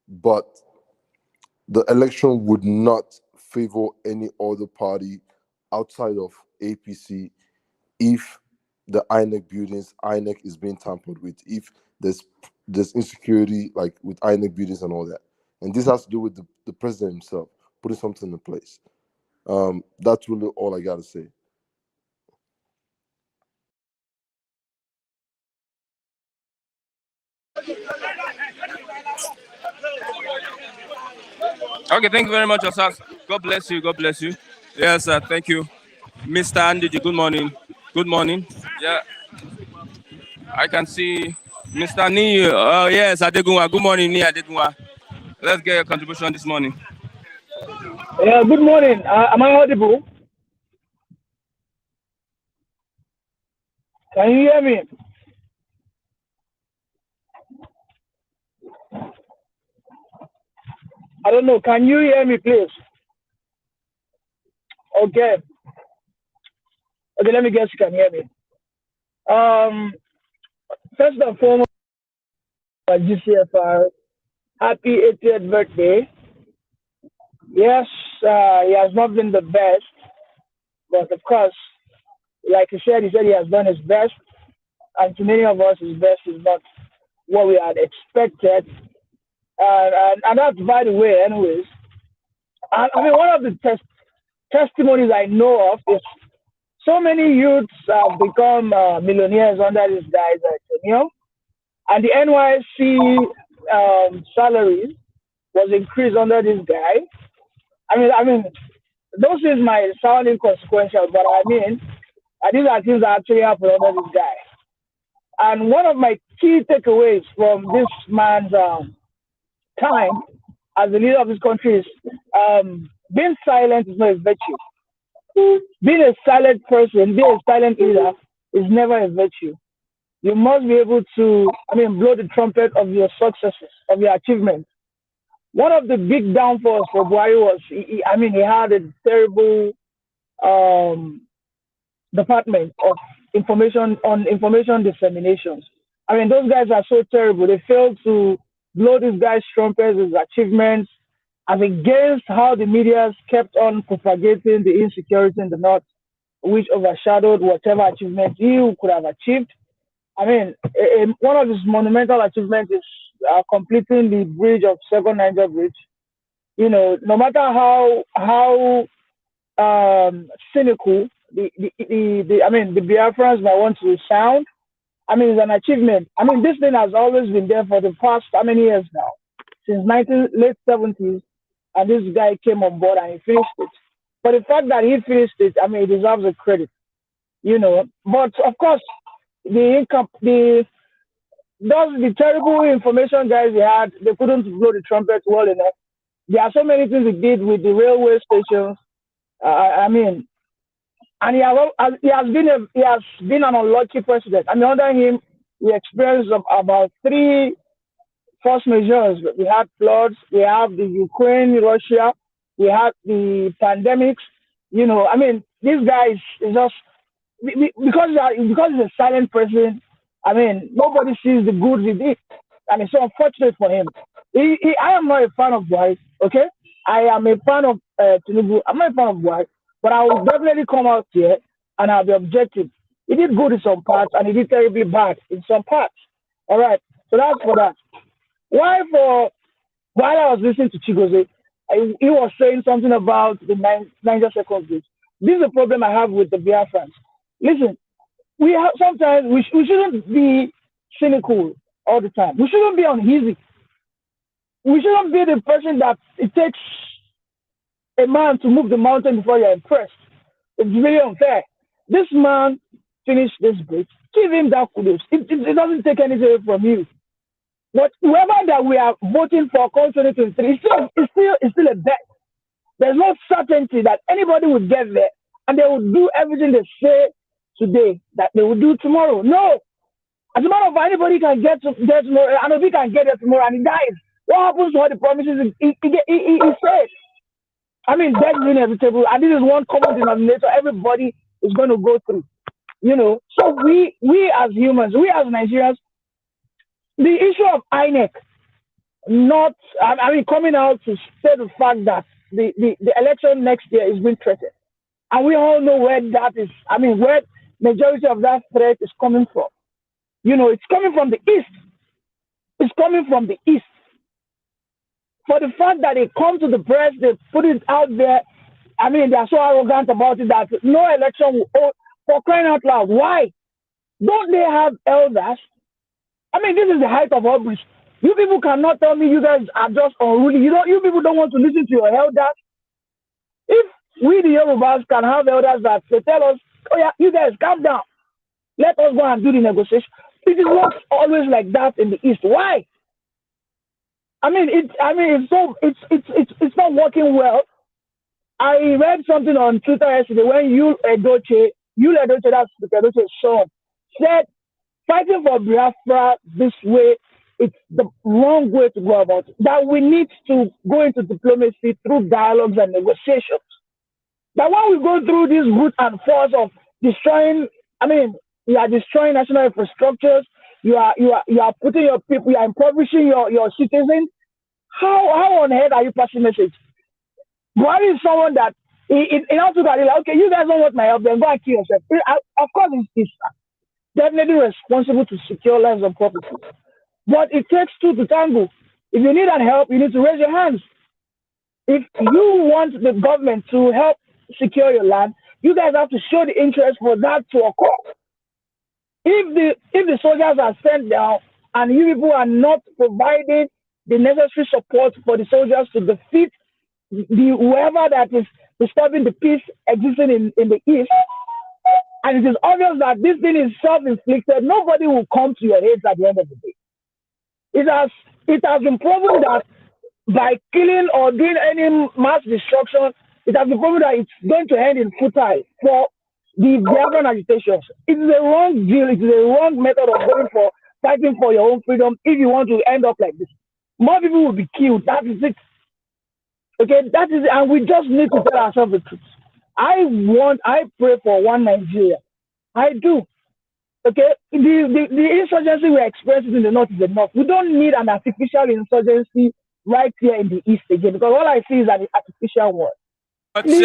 But the election would not favor any other party outside of APC if the INEC buildings, INEC is being tampered with, if there's insecurity like with INEC buildings and all that. And this has to do with the president himself putting something in place. That's really all I gotta say. Okay, thank you very much, Osas. God bless you. God bless you. Yes, thank you. Mr. Andy, good morning. Good morning. Yeah, I can see Mr. Ni. Oh, yes, Adegunwa. Good morning, Ni Adegunwa. Let's get your contribution this morning. Yeah, good morning. Am I audible? Can you hear me? I don't know. Can you hear me, please? Okay. Okay, let me guess you can hear me. First and foremost, GCFR, happy 80th birthday. Yes, he has not been the best, but of course, like he said he has done his best, and to many of us, his best is not what we had expected. And that's by the way, anyways. I mean, one of the testimonies I know of is so many youths have become millionaires under this guy's tenure, and the NYC salaries was increased under this guy. I mean, those things might sound inconsequential, but I mean, these are things that actually happen under this guy. And one of my key takeaways from this man's time as the leader of this country is being silent is not a virtue. Being a silent person, being a silent leader is never a virtue. You must be able to, blow the trumpet of your successes, of your achievements. One of the big downfalls for Buhari was, he had a terrible department of information disseminations. I mean, those guys are so terrible. They failed to blow this guy's trumpets, his achievements, as against how the media kept on propagating the insecurity in the north, which overshadowed whatever achievement he could have achieved. I mean, one of his monumental achievements is completing the bridge of Second Niger Bridge. You know, no matter how cynical the Biafrans might want to sound, it's an achievement. This thing has always been there for the past how many years now? Since late 70s, and this guy came on board and he finished it. But the fact that he finished it, he deserves a credit, you know. But of course, the terrible information guys he had, they couldn't blow the trumpet well enough. There are so many things he did with the railway stations. And he has been an unlucky president. Under him, we experienced about 3 force majeures. We had floods, we have the Ukraine, Russia, we had the pandemics. You know, this guy is just because he's a silent person. Nobody sees the good he did, and it's so unfortunate for him. I am not a fan of Buhari. Okay, I am a fan of Tinubu. I'm not a fan of Buhari, but I will definitely come out here and I'll be objective. He did good in some parts, and he did terribly bad in some parts. All right, so that's for that. While I was listening to Chigoze, he was saying something about the Niger Second Bridge. This is the problem I have with the Biafrans. Listen, sometimes we shouldn't be cynical all the time. We shouldn't be uneasy. We shouldn't be the person that it takes a man to move the mountain before you're impressed. It's really unfair. This man finished this bridge. Give him that kudos. It doesn't take anything from you. But whoever that we are voting for 2023 it's still a bet. There's no certainty that anybody would get there, and they will do everything they say today that they will do tomorrow. No. As a matter of fact, anybody can get there tomorrow, and if he can get there tomorrow and he dies, what happens to all the promises he said? I mean, death is inevitable, and this is one common denominator everybody is going to go through. So we as humans, we as Nigerians, the issue of Inec not, I mean, coming out to say the fact that the election next year is being threatened. And we all know where that is, I mean, where majority of that threat is coming from. It's coming from the East. It's coming from the East. For the fact that they come to the press, they put it out there, I mean, they're so arrogant about it that no election will hold, for crying out loud. Why? Don't they have elders? I mean, this is the height of hubris. You people cannot tell me you guys are just unruly. You people don't want to listen to your elders. If we the Yorubas can have elders that they tell us, oh yeah, you guys calm down. Let us go and do the negotiation. It is not always like that in the East. Why? I mean, it's not working well. I read something on Twitter yesterday when Yul Edochie, that's Edochie's son, said fighting for Biafra this way, it's the wrong way to go about it. That we need to go into diplomacy through dialogues and negotiations. That when we go through this route and force of destroying, I mean, you are destroying national infrastructures, you are putting your people, you are impoverishing your citizens. How on earth are you passing message? Buhari is someone that in our to like, okay, you guys don't want my help, then go and kill yourself. Of course, it's definitely responsible to secure lives and property. But it takes two to tango. If you need help, you need to raise your hands. If you want the government to help secure your land, you guys have to show the interest for that to occur. If the soldiers are sent down and you people are not providing the necessary support for the soldiers to defeat whoever that is disturbing the peace existing in the East, and it is obvious that this thing is self-inflicted, nobody will come to your aid at the end of the day. It has been proven that by killing or doing any mass destruction, it has been proven that it's going to end in futile for the Biafran agitations. It is a wrong deal. It is a wrong method of going for fighting for your own freedom if you want to end up like this. More people will be killed. That is it. Okay, that is it. And we just need to tell ourselves the truth. I pray for one Nigeria. I do. Okay, the insurgency we're experiencing in the north is enough. We don't need an artificial insurgency right here in the east again, because all I see is an artificial one. Please,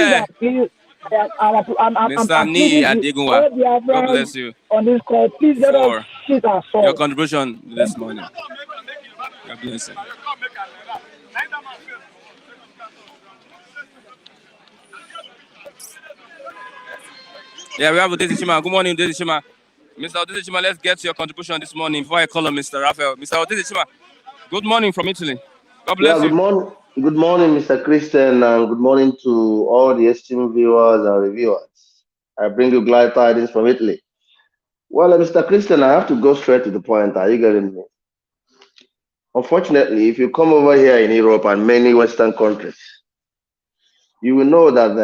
Mr. Ni Adegunwa, God bless you. On this call, please let us sit our soul. Your contribution this morning. God bless you. Yeah, we have Udezi Chima. Good morning, Udezi Chima. Mr. Udezi Chima, let's get your contribution this morning before I call on Mr. Raphael. Mr. Udezi Chima, good morning from Italy. God bless you. Good morning, Mr. Christian, and good morning to all the esteemed viewers and reviewers. I bring you glad tidings from Italy. Well, Mr. Christian, I have to go straight to the point. Are you getting me? Unfortunately, if you come over here in Europe and many Western countries, you will know that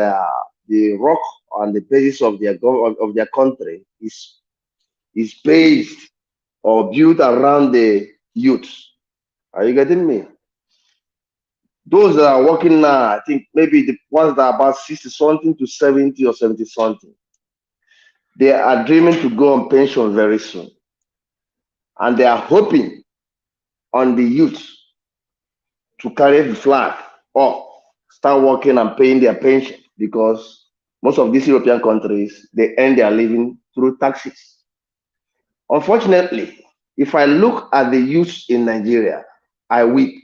the rock and the basis of their country is based or built around the youth. Are you getting me? Those that are working now, I think maybe the ones that are about 60 something to 70 or 70 something, they are dreaming to go on pension very soon. And they are hoping on the youth to carry the flag or start working and paying their pension, because most of these European countries, they earn their living through taxes. Unfortunately, if I look at the youth in Nigeria, I weep.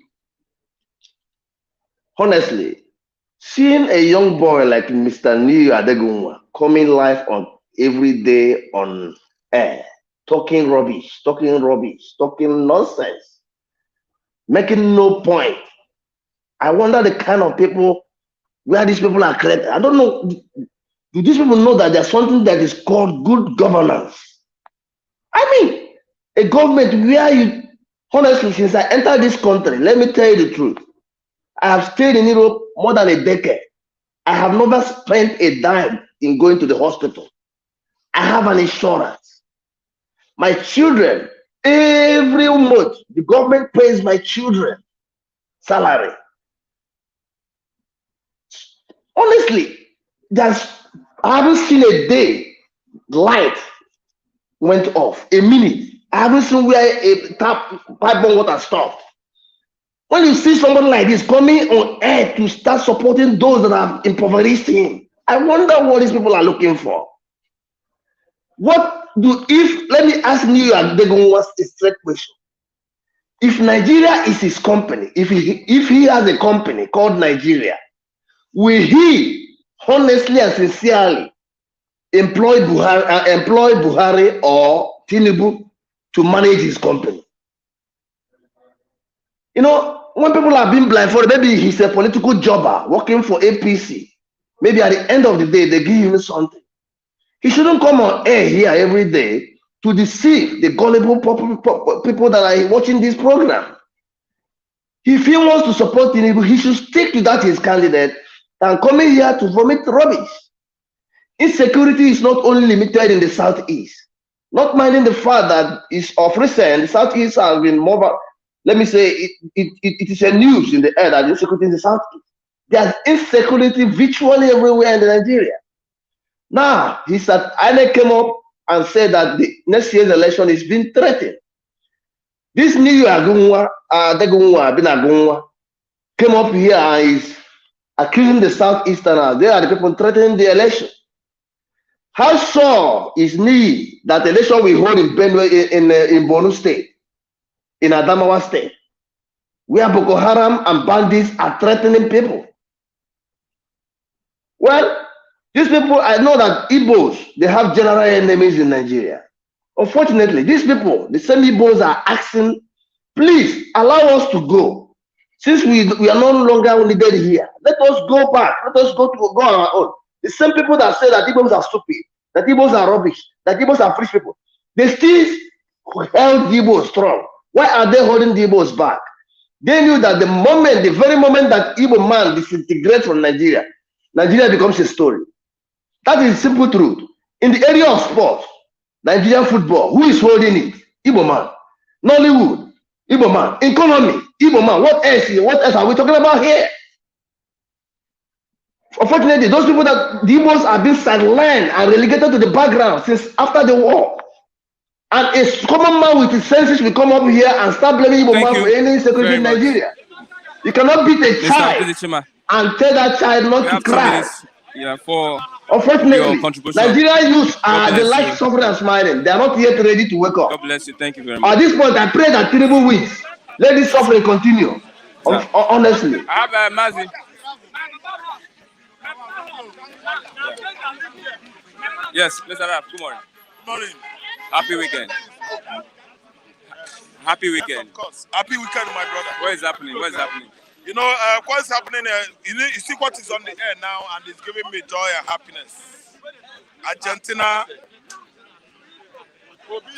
Honestly, seeing a young boy like Mr. Ni Adegunwa coming live on every day on air, talking rubbish, talking nonsense, making no point. I wonder the kind of people, where these people are created. I don't know. Do these people know that there's something that is called good governance? I mean, a government where you, honestly, since I entered this country, let me tell you the truth. I have stayed in Europe more than a decade. I have never spent a dime in going to the hospital. I have an insurance. My children, every month, the government pays my children salary. Honestly, I haven't seen a day light went off. A minute. I haven't seen where a pipe bomb water stopped. When you see somebody like this coming on air to start supporting those that have impoverished him, I wonder what these people are looking for. Let me ask you and Degon what's a straight question. If Nigeria is his company, if he has a company called Nigeria, will he honestly and sincerely employ Buhari or Tinubu to manage his company? You know, when people are being blindfolded, maybe he's a political jobber working for APC. Maybe at the end of the day, they give him something. He shouldn't come on air here every day to deceive the gullible people that are watching this program. If he wants to support Tinubu, he should stick to that his candidate and coming here to vomit rubbish. Insecurity is not only limited in the southeast. Not minding the fact that is of recent, the southeast has been more. Let me say it is a news in the air that insecurity in the southeast. There's insecurity virtually everywhere in Nigeria. Now he said Inec came up and said that the next year's election is being threatened. This new Agunwa, came up here and is accusing the Southeasterners. They are the people threatening the election. How sure is me that the election will hold in Benue, in Borno State, in Adamawa State, where Boko Haram and bandits are threatening people? Well, these people, I know that Igbos, they have general enemies in Nigeria. Unfortunately, these people, the same Igbos are asking, please allow us to go. Since we are no longer needed here, let us go back. Let us go on our own. The same people that say that Igbos are stupid, that Igbos are rubbish, that Igbos are free people, they still held the Igbos strong. Why are they holding the Igbos back? They knew that the very moment that Igbo man disintegrates from Nigeria, Nigeria becomes a story. That is simple truth. In the area of sports, Nigerian football, who is holding it? Igbo man. Nollywood, Igbo man. Economy, Igbo man. What else are we talking about here? Unfortunately, those people that the Igbos are being sidelined and relegated to the background since after the war. And a common man with his senses will come up here and start blaming Igbo man for any insecurity in Nigeria. You cannot beat a child and tell that child not to cry. For unfortunately, Nigerian youth are the like suffering and smiling. They are not yet ready to wake up. God bless you. Thank you very much. At this point, I pray that Tinubu wins. Let this suffering continue. Honestly. I have a Mazi. Yes, Mr. Rap, good morning. Good morning. Happy weekend. Happy weekend. Yes, of course. Happy weekend, my brother. What is happening? What is happening? You know, what's happening? You see what is on the air now, and it's giving me joy and happiness. Argentina,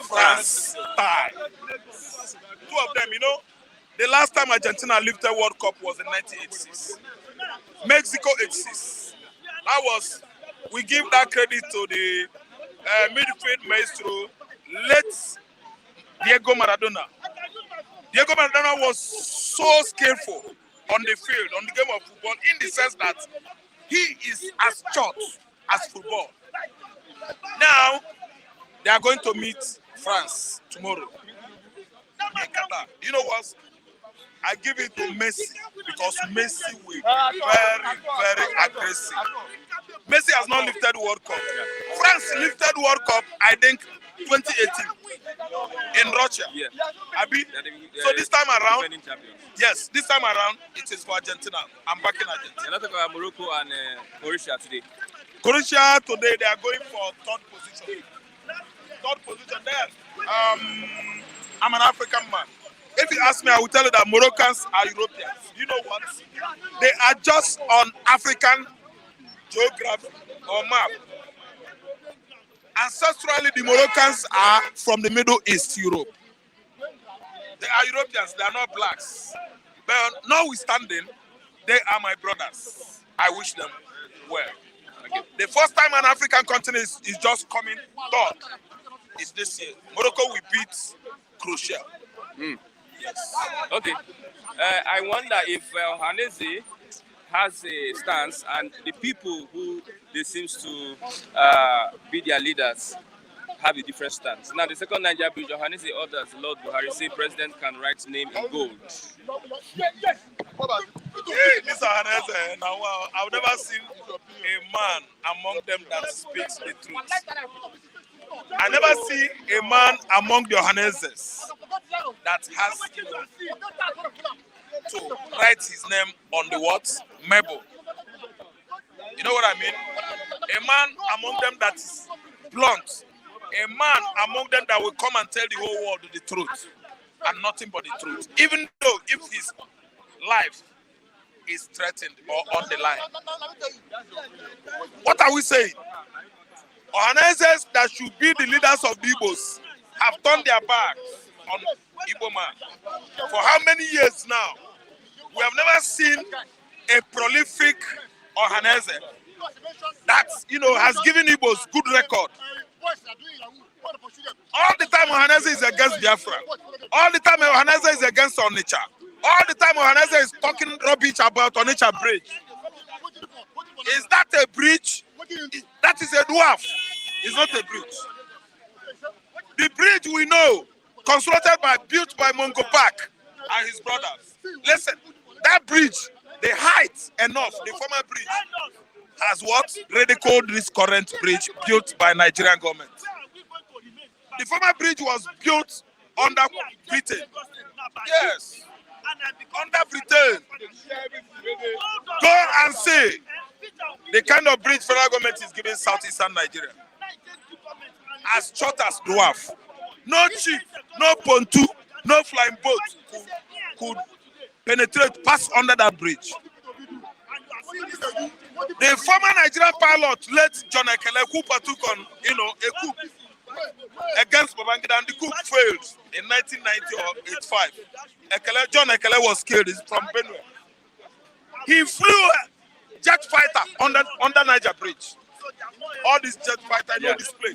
France, tie. Two of them, you know. The last time Argentina lifted World Cup was in 1986. Mexico 86. That was, we give that credit to the midfield maestro, late Diego Maradona. Diego Maradona was so skillful on the field, on the game of football, in the sense that he is as short as football. Now, they are going to meet France tomorrow in Qatar. You know what? I give it to Messi because Messi will be very, very aggressive. Messi has not lifted World Cup. France lifted World Cup, I think, 2018 in Russia. Yeah. So this time around, yes, this time around it is for Argentina. I'm backing Argentina. You're not talking about Morocco and Croatia today. Croatia today they are going for third position. Third position there. I'm an African man. If you ask me, I will tell you that Moroccans are Europeans. You know what? They are just on African geography or map. Ancestrally, the Moroccans are from the Middle East Europe. They are Europeans, they are not blacks. But notwithstanding, they are my brothers. I wish them well. Okay. The first time an African country is just coming third is this year. Morocco will beat Croatia. Yes. Okay. I wonder if Haneze has a stance and the people who they seems to be their leaders have a different stance. Now, the second Nigeria bridge, Haneze orders Lord Buhari say president can write name in gold. Mr. Haneze, now I've never seen a man among them that speaks the truth. I never see a man among the Hanezes that has to write his name on the what? Mebo. You know what I mean? A man among them that is blunt. A man among them that will come and tell the whole world the truth and nothing but the truth. Even though if his life is threatened or on the line. What are we saying? Ohanezes that should be the leaders of the Igbos have turned their backs on Igbo man. For how many years now? We have never seen a prolific Ohaneze that, has given Igbos good record. All the time Ohaneze is against Biafra. All the time Ohaneze is against Onitsha. All the time Ohaneze is talking rubbish about Onitsha Bridge. Is that a bridge? That is a dwarf. It's not a bridge. The bridge we know, built by Mungo Park and his brothers. Listen, that bridge, the height enough, the former bridge, has what? Ridiculed this current bridge built by Nigerian government. The former bridge was built under Britain. Yes. Under Britain. Go and see the kind of bridge federal government is giving southeastern Nigeria. As short as dwarf. No ship, no pontoon, no flying boat could penetrate, pass under that bridge. The former Nigerian pilot let John Ekele, who partook on, a coup against Babangida, and the coup failed in 1990 or 85. John Ekele was killed. He's from Benue. He flew a jet fighter under Niger Bridge. All these jet fighters, no display.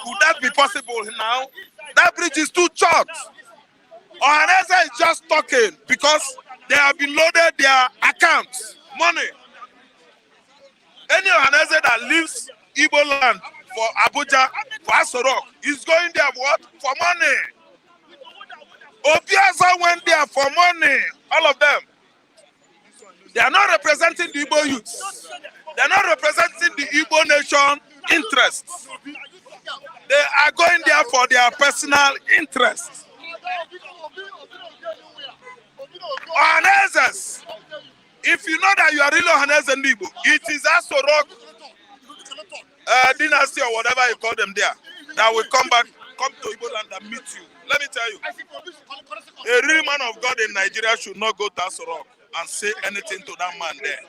Could that be possible now? That bridge is too short. Ohaneze is just talking because they have been loaded their accounts, money. Any Ohaneze that leaves Igbo land for Abuja, for Asorok, is going there what? For money. Obiaza went there for money. All of them. They are not representing the Igbo youths. They are not representing the Igbo nation interests. They are going there for their personal interests. Ohanezes. If you know that you are really Ohaneze and Igbo, it is Asorok dynasty or whatever you call them there that will come to Igbo land and meet you. Let me tell you, a real man of God in Nigeria should not go to Asorok and say anything to that man there.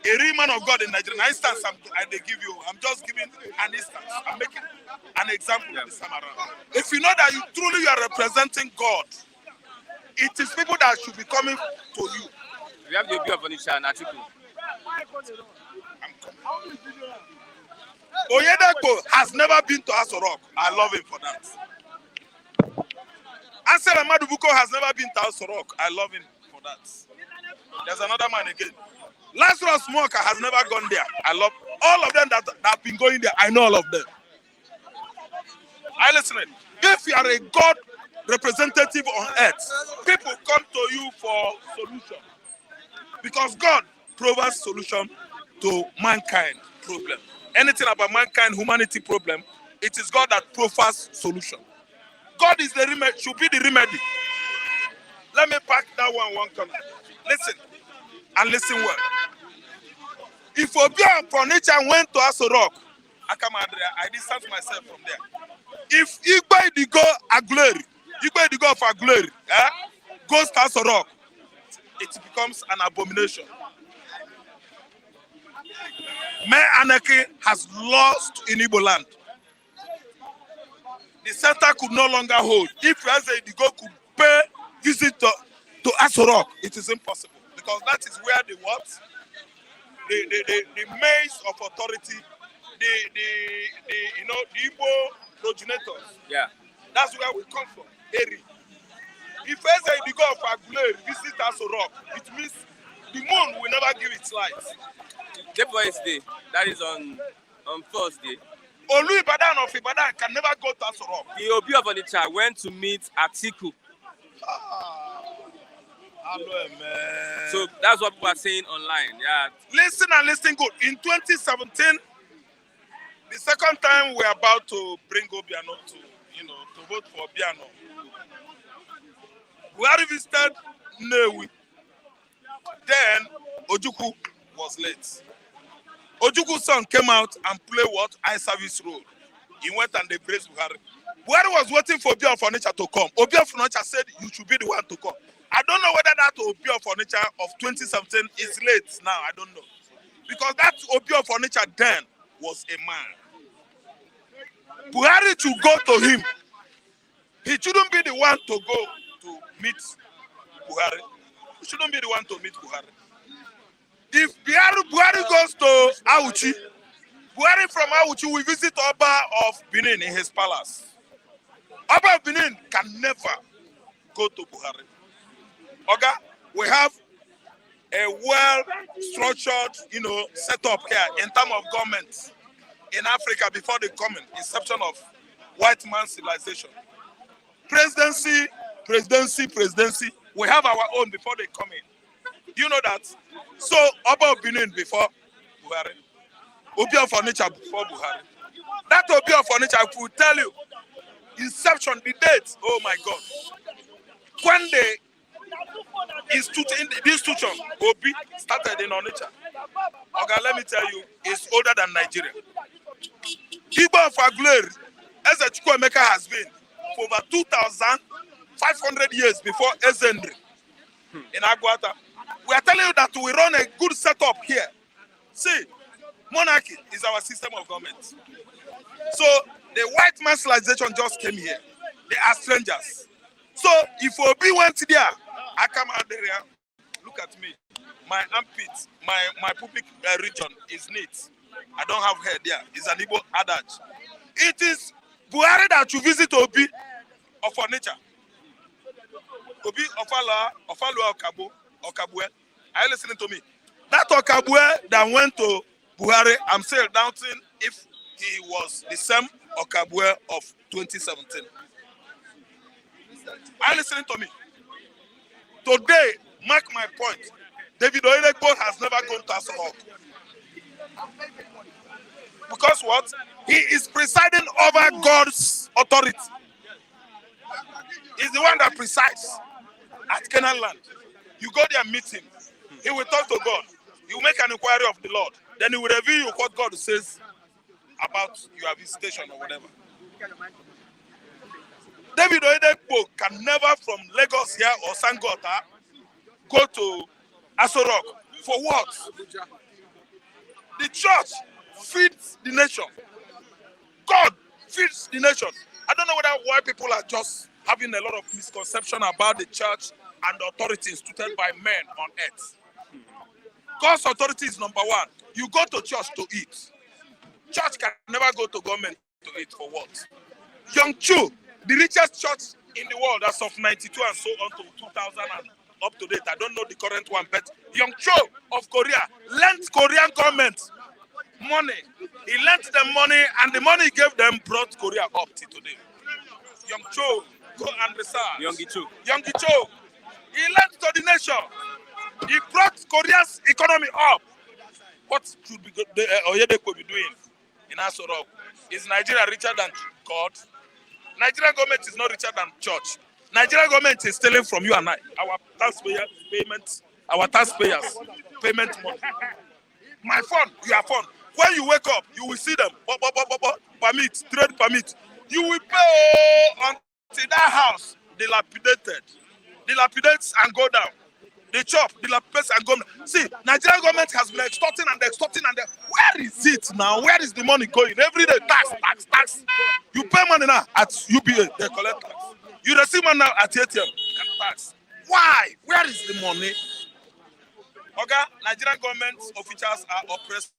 A real man of God in Nigeria, an instance they give you, I'm just giving an instance. I'm making an example this time around. If you know that you truly are representing God, it is people that should be coming to you. We have the view of Onitsha and Atiku. Oyedepo has never been to Asorok. I love him for that. Ansel Amadubuko has never been to Asorok. I love him for that. There's another man again. Lazarus Smoker has never gone there. I love all of them that have been going there. I know all of them. I listen. If you are a God representative on earth, people come to you for solution. Because God provides solution to mankind problem. Anything about mankind, humanity problem, it is God that provides solution. God is the remedy, should be the remedy. Let me pack that one corner. Listen, and listen well. If Obian from nature went to Asorok, I distance myself from there. If Igbo Idigo Aguleri, Igbo Idigo of Aguleri, goes to Asorok, it becomes an abomination. May Anarchy has lost in Igbo land. The center could no longer hold. If Idigo could pay visit to Asorok, it is impossible. Because that is where the what? the maze of authority, the Igbo progenitors. Yeah. That's where we come from. Eri. If Eze the god of Aguleri visit Aso Rock, it means the moon will never give its light. The Wednesday, that is on Thursday. Olu Ibadan of Ibadan can never go to Aso Rock. The Obi of Onitsha went to meet Atiku. Hello, man. So that's what people are saying online. Yeah. Listen and listen good. In 2017, the second time we're about to bring Obiano to vote for Obiano, we had visited Newi. Then Ojukwu was late. Ojukwu's son came out and played what? Eye service role. He went and they praised Buhari. Buhari was waiting for Obi of Onitsha to come. Obi of Onitsha said, you should be the one to come. I don't know whether that Obi of Onitsha of 2017 is late now. I don't know. Because that Obi of Onitsha then was a man. Buhari should go to him. He shouldn't be the one to go to meet Buhari. He shouldn't be the one to meet Buhari. If Buhari goes to Auchi, Buhari from Auchi will visit Oba of Benin in his palace. Oba of Benin can never go to Buhari. Okay, we have a well-structured, setup here in terms of government in Africa before the inception of white man civilization. Presidency. We have our own before they come in. Do you know that? So, Oba of Benin before Buhari. Obi of Onitsha before Buhari. That Obi of Onitsha, I will tell you, inception, the date, oh my God. When the institution, Obi, started in Onitsha. Okay, let me tell you, it's older than Nigeria. Igbo of Aguleri, as a Chukwuemeka has been for over 2,500 years before Ezendri in Aguata. We are telling you that we run a good setup here. See, monarchy is our system of government. So the white man civilization just came here. They are strangers. So if Obi went there, I come out there, look at me. My armpit, my pubic region is neat. I don't have hair there. It's an Igbo adage. It is Buhari that you visit Obi of Onitsha. Obi Ofalua Okabue. Are you listening to me? That Okabue that went to Buhari, I'm still doubting if he was the same Okabue of 2017. Are you listening to me? Today, mark my point. David Oyedepo has never gone to Aso Rock. Because what? He is presiding over God's authority. He's the one that presides at Canaan land. You go there and meet him. He will talk to God. He will make an inquiry of the Lord. Then he will reveal you what God says about your visitation or whatever. David Oyedepo can never from Lagos here or Sangota go to Aso Rock. For what? The church feeds the nation. God feeds the nation. I don't know why people are just having a lot of misconception about the church and the authority instituted by men on earth. God's authority is number one. You go to church to eat. Church can never go to government to eat for what? Yongchu, the richest church in the world as of 92 and so on to 2000 and up to date. I don't know the current one, but Yongchu of Korea lent Korean government money. He lent them money and the money he gave them brought Korea up to today. Yongchu, go and research. Yonggi-cho. He lent to the nation. He brought Korea's economy up. What should Oyedepo be doing in Aso Rock? Is Nigeria richer than God? Nigerian government is not richer than church. Nigerian government is stealing from you and I. Our taxpayers payment money. My phone, your phone. When you wake up, you will see them. Permit, trade permit. You will pay until that house dilapidates and go down. They chop, dilapidates and go down. See, Nigerian government has been extorting. Where is it now? Where is the money going? Every day, tax. You pay money now at UBA, they collect tax. You receive money now at ATM, tax. Why? Where is the money? Okay, Nigerian government officials are oppressors.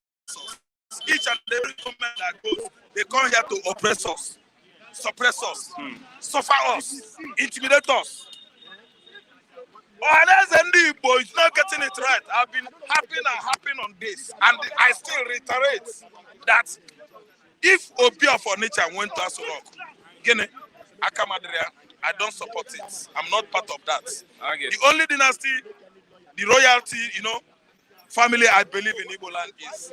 Each and every government that goes, they come here to oppress us, suppress us, suffer us, intimidate us. Unless any Igbo is not getting it right, I've been harping on this, and I still reiterate that if Obi of nature went to Asorok, Guinea, Akamadria, I don't support it. I'm not part of that. Okay. The only dynasty, the royalty, family I believe in Igbo land is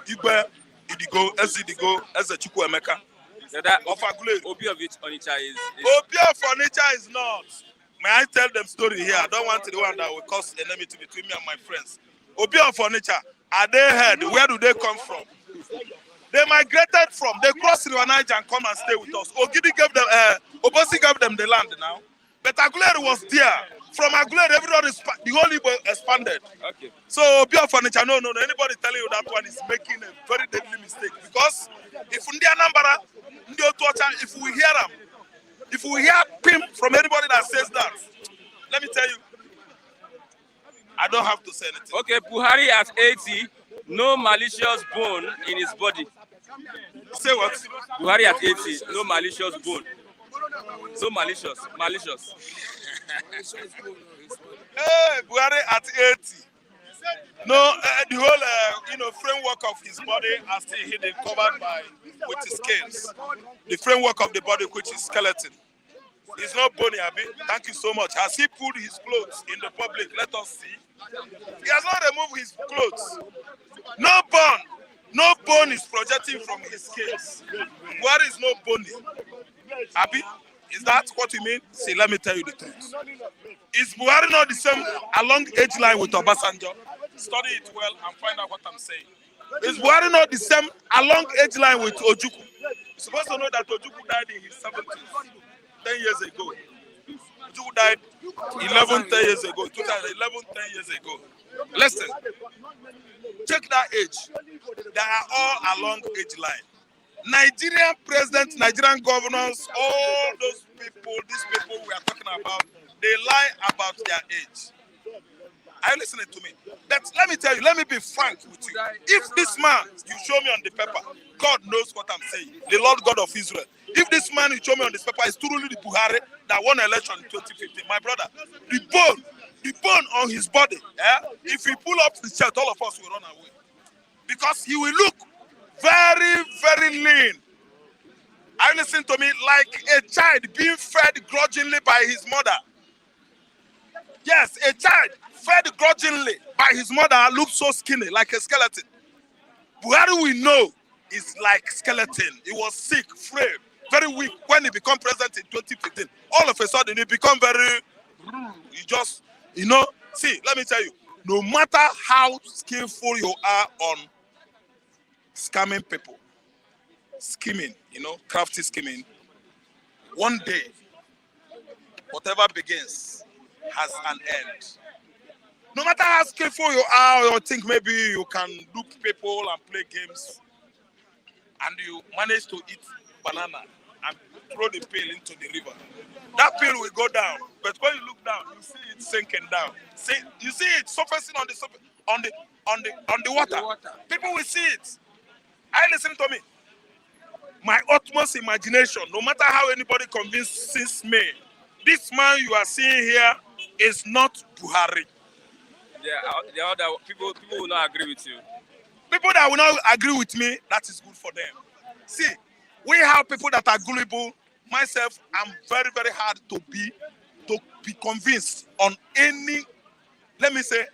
Igwe, Idigo, Ezidigo, Ezechukwu Emeka. So that Of Aguleri. Obi of Onitsha is Obi of Onitsha is not. May I tell them story here? I don't want the one that will cause enmity between me and my friends. Obi of Onitsha, are they heard? Where do they come from? They migrated from. They crossed River Niger and come and stay with us. Ogidi gave them, Obosi gave them the land now. But Aguleri was there. From Aguleri, everybody, the whole Igbo expanded. okay. So Obi of Onitsha, no. Anybody telling you that one is making a very deadly mistake. Because if Ndi Anambra, Ndi Otuocha, if we hear them, if we hear pimp from anybody that says that, let me tell you, I don't have to say anything. Okay, Buhari at 80, no malicious bone in his body. Say what? Buhari at 80, no malicious bone. So malicious. Hey, Buhari at 80. No, the whole framework of his body are still hidden, covered with his scales. The framework of the body, which is skeleton. He's not bony, Abi. Thank you so much. Has he put his clothes in the public? Let us see. He has not removed his clothes. No bone is projecting from his scales. Buhari is no bony. Abi, is that what you mean? See, let me tell you the truth. Is Buhari not the same along age line with Obasanjo? Study it well and find out what I'm saying. Is Buhari not the same along age line with Ojukwu? You're supposed to know that Ojukwu died in his 70s, 10 years ago. Ojukwu died 10 years ago, 2011, 10 years ago. Listen, check that age. They are all along age line. Nigerian presidents, Nigerian governors, all those people, these people we are talking about, they lie about their age. Are you listening to me? Let me tell you, let me be frank with you. If this man, you show me on the paper, God knows what I'm saying, the Lord God of Israel. If this man you show me on this paper is truly the Buhari that won election in 2015, my brother, the bone on his body, if he pull up the shirt, all of us will run away. Because he will look very, very lean. Are you listening to me? Like a child being fed grudgingly by his mother. Yes, a child fed grudgingly by his mother looks so skinny, like a skeleton. Buhari we know is like skeleton. He was sick, frail, very weak when he became president in 2015. All of a sudden, he become very, he just, see, let me tell you, no matter how skillful you are on scamming people, scheming, crafty scheming, one day, whatever begins has an end. No matter how skillful you are, or you think maybe you can dupe people and play games, and you manage to eat banana and throw the pill into the river, that pill will go down. But when you look down, you see it sinking down. See, you see it surfacing on the surface, on the water. People will see it. Are you listening to me? My utmost imagination, no matter how anybody convinces me, this man you are seeing here is not Buhari. The other people will not agree with you. People that will not agree with me, that is good for them. See, we have people that are gullible. Myself, I'm very, very hard to be convinced on any, let me say,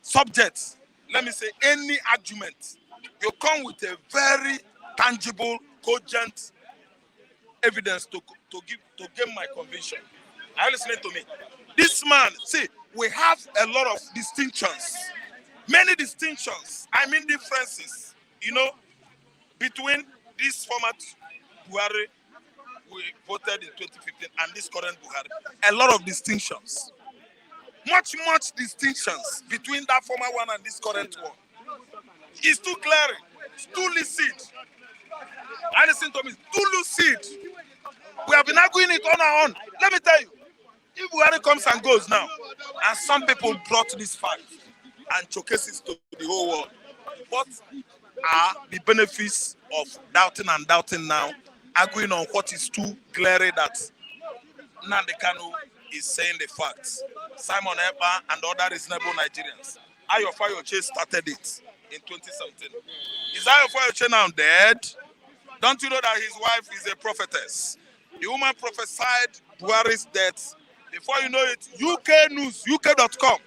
subject. Let me say, any argument. You come with a very tangible, cogent evidence to give my conviction. Are you listening to me? This man, see, we have a lot of distinctions. Many distinctions. I mean differences, between this former Buhari we voted in 2015 and this current Buhari. A lot of distinctions. Much distinctions between that former one and this current one. It's too clear. It's too lucid. I listen to me. Too lucid. We have been arguing it on our own. Let me tell you, if Buhari comes and goes now, and some people brought this fact and showcases to the whole world. What are the benefits of doubting and doubting now, arguing on what is too glaring that Nnamdi Kanu is saying the facts? Simon Ekpa and other reasonable Nigerians. Ayo Fayoche started it in 2017. Is Ayo Fayoche now dead? Don't you know that his wife is a prophetess? The woman prophesied Buhari's death. Before you know it, UK News, UK.com.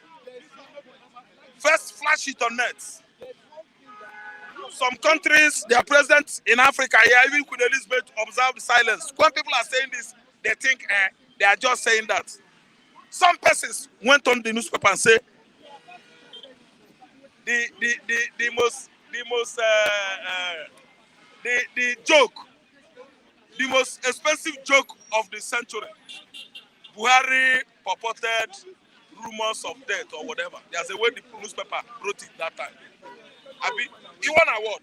First flash it on net. Some countries, their presidents in Africa, even Queen Elizabeth, observed silence. When people are saying this, they think they are just saying that. Some persons went on the newspaper and say the joke, the most expensive joke of the century. Buhari purported rumors of death or whatever. There's a way the newspaper wrote it that time. He won an award.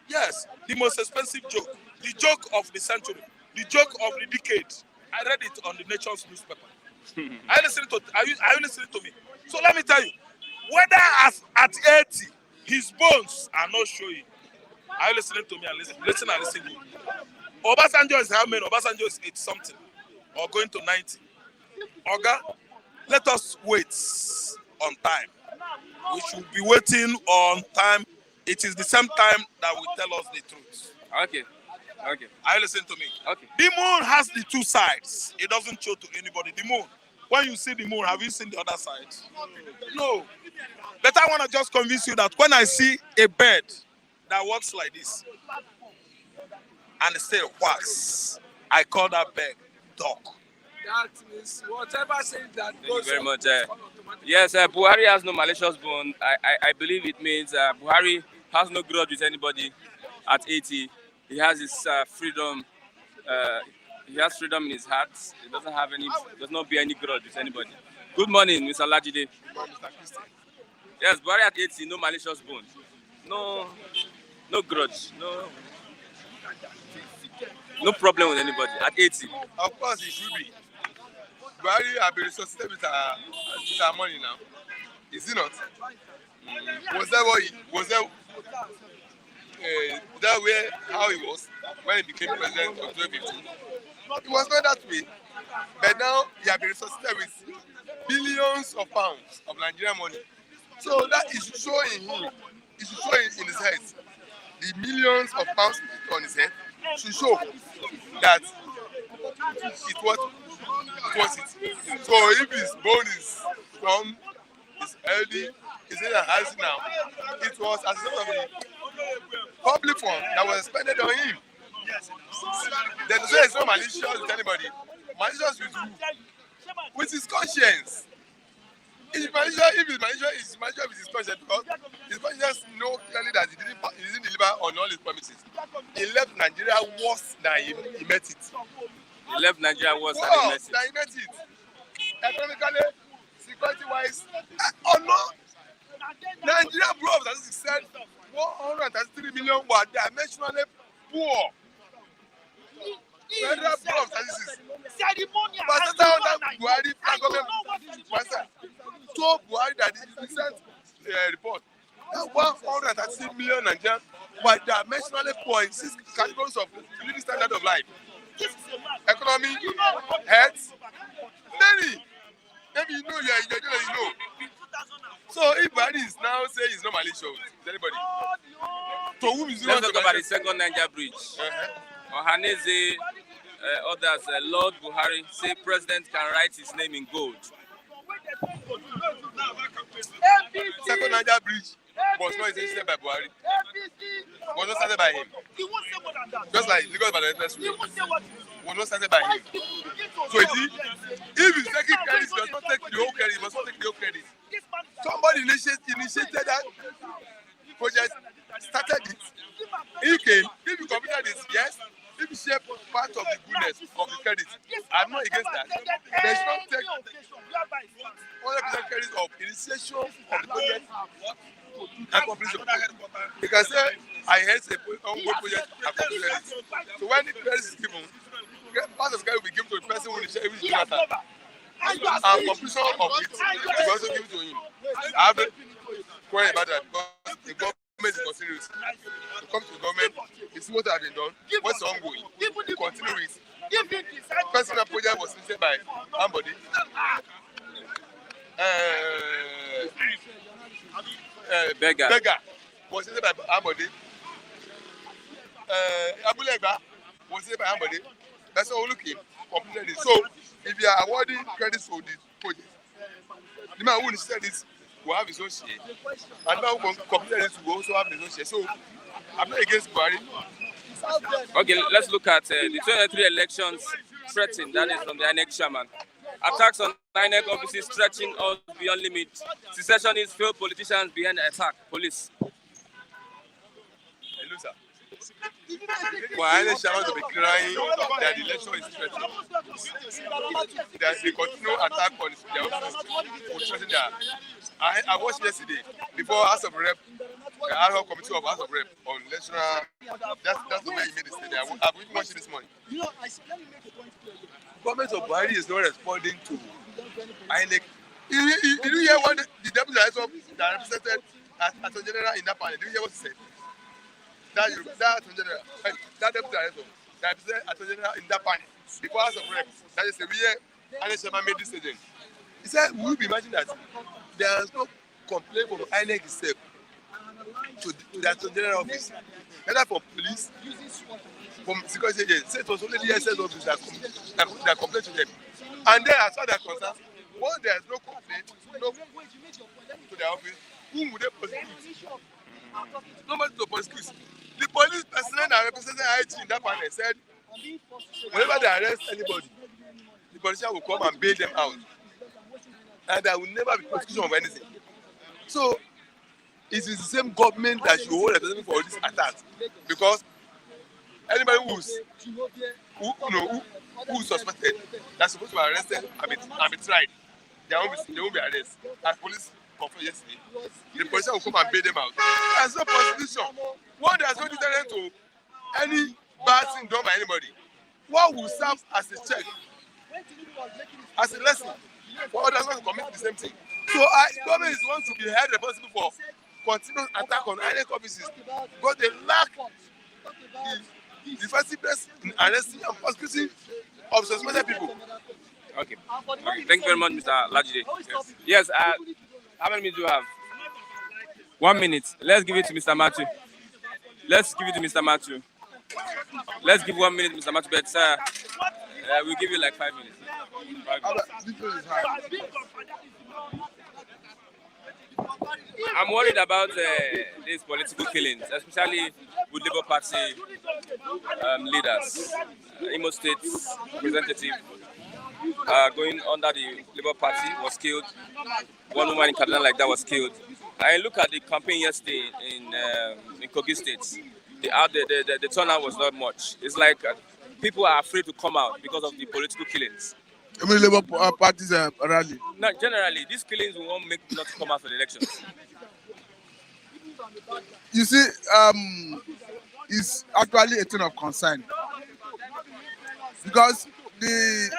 Yes, the most expensive joke, the joke of the century, the joke of the decade. I read it on the Nation's newspaper. Are you listening to me? So let me tell you, whether at 80 his bones are not showing. Are you listening to me and listen and listen to me? Obasanjo is how many? Obasanjo is 80 something or going to 90. Oga, let us wait on time. We should be waiting on time. It is the same time that will tell us the truth. Okay. Are you listening to me? Okay. The moon has the two sides. It doesn't show to anybody. The moon. When you see the moon, have you seen the other side? No. But I want to just convince you that when I see a bird that walks like this and it still quacks, I call that bird dog. That means whatever saying that Thank you very much. Yes, Buhari has no malicious bone. I believe it means Buhari has no grudge with anybody at 80. He has his freedom. He has freedom in his heart. He does not bear any grudge with anybody. Good morning, Mr. Lajide. Yes, Buhari at 80, no malicious bone. No grudge. No problem with anybody at 80. Of course, it should be. Buhari have been resuscitated with our money now. Is it not? Was that way how he was when he became president of 2015? It was not that way. But now he has been resuscitated with billions of pounds of Nigerian money. So that is showing him. It should show in his head. The millions of pounds on his head should show that it was it. So if his bone is strong, is healthy, is in a house now, it was as a result of the public fund that was expended on him. There's no malicious with anybody. Malicious with who? With his conscience. If his malicious with his conscience, because his conscience know clearly that he didn't deliver on all his promises. He left Nigeria worse than he met it. He left Nigeria worse than he met it. Economically, security-wise, no. Nigeria brought, as he said, 133 million were dimensionally poor. Federal brought, as he says. But that's Buhari government told Buhari that he recent report that 133 million Nigerians were dimensionally poor in 6 categories of living standard of life. Economy, health, many. Maybe you know. So if Buhari is now saying he's not malicious, is anybody? To whom is he? Let's talk about the second Niger bridge. Ohaneze, others, Lord Buhari say president can write his name in gold. Second Niger bridge was not initiated by Buhari. Was not started by him. Just like Lagos by the Expressway. Was not started by him. So if he's taking credit, he does not take the whole credit. He must not take the whole credit. Somebody initiated that project, started it. He came. If you completed it, yes. If you share part of the goodness of the credit, I'm not against that. They should not take 100% credit of initiation of the project and completion. You can say, I had a ongoing project and completed it. So when the credit is given, part of the credit will be given to the person who initiated it. and completion of it, we also give it to him. I have a query about that because the government is considering it. To come to the government, it's what has been done, what's ongoing, to continue it. Personal project was listed by somebody. Beggar was listed by somebody. Abulegba was listed by somebody. That's all looking completed it. So if you are awarding credits for this project, the man who said this will have his own share. And the man who completed this will also have his own share. So I'm not against Buhari. Okay, let's look at the 2023 elections threatened, that is from the Inec chairman. Attacks on Inec offices stretching us beyond limits. Secessionists, failed politicians behind the attack. Police. Hello, sir. For Inec chairman to be crying that the election is threatened, that they continue attack on their offices. I watched yesterday before House of Rep, the ad hoc committee of House of Rep on electoral. That's the way he made the statement. I've been watching this morning. Government of Buhari is not responding to INEC. Did you hear what the deputy director that represented Attorney General in that panel? Did you hear what he said? That Attorney General, that deputy director that represented Attorney General in that panel before House of Rep, that is the way INEC chairman made this statement. He said, "Will you imagine that there is no complaint from INEC itself to the Attorney General office, neither from police, from security agents. Say it was only the SS office that complained to them. And then as far as they're concerned, once there is no complaint, no to their office, whom would they prosecute? Nobody to prosecute. The police personnel that represented IT in that panel said, whenever they arrest anybody, the politician will come and bail them out. And there will never be prosecution of anything. So it is the same government that should hold responsibility for this attack, because anybody who's suspected that's supposed to be arrested and be tried, they won't be arrested. As police confirmed yesterday, the police will come and bail them out. There's no prosecution. One there's no deterrent to any bad thing done by anybody. What will serve as a check, as a lesson for others not to commit the same thing. So government is one to be held responsible for continuous attack on INEC offices because they lack the effectiveness in arresting and prosecuting of suspected people. Okay. Thank you very much, Mr. Lajide. Yes. How many minutes do you have? 1 minute. Let's give it to Mr. Matthew. Let's give 1 minute, Mr. Matthew. But sir, we'll give you like 5 minutes. I'm worried about these political killings, especially with Labour Party leaders. Imo State representative going under the Labour Party was killed. One woman in Kaduna like that was killed. I look at the campaign yesterday in Kogi State. The turnout was not much. It's like people are afraid to come out because of the political killings. I mean, Labour parties are rally. No, generally, these killings will not make people not to come out for the elections. You see, it's actually a thing of concern because in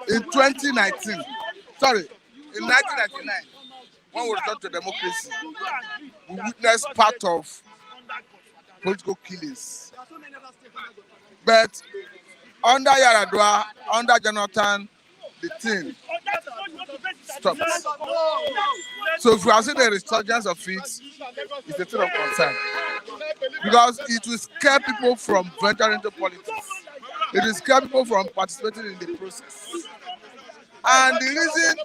1999, when we returned to democracy, we witnessed part of political killings. But under Yaradua, under Jonathan, the thing stopped. So if we are seeing the resurgence of it, it's a thing of concern. Because it will scare people from venturing into politics. It will scare people from participating in the process. And the reason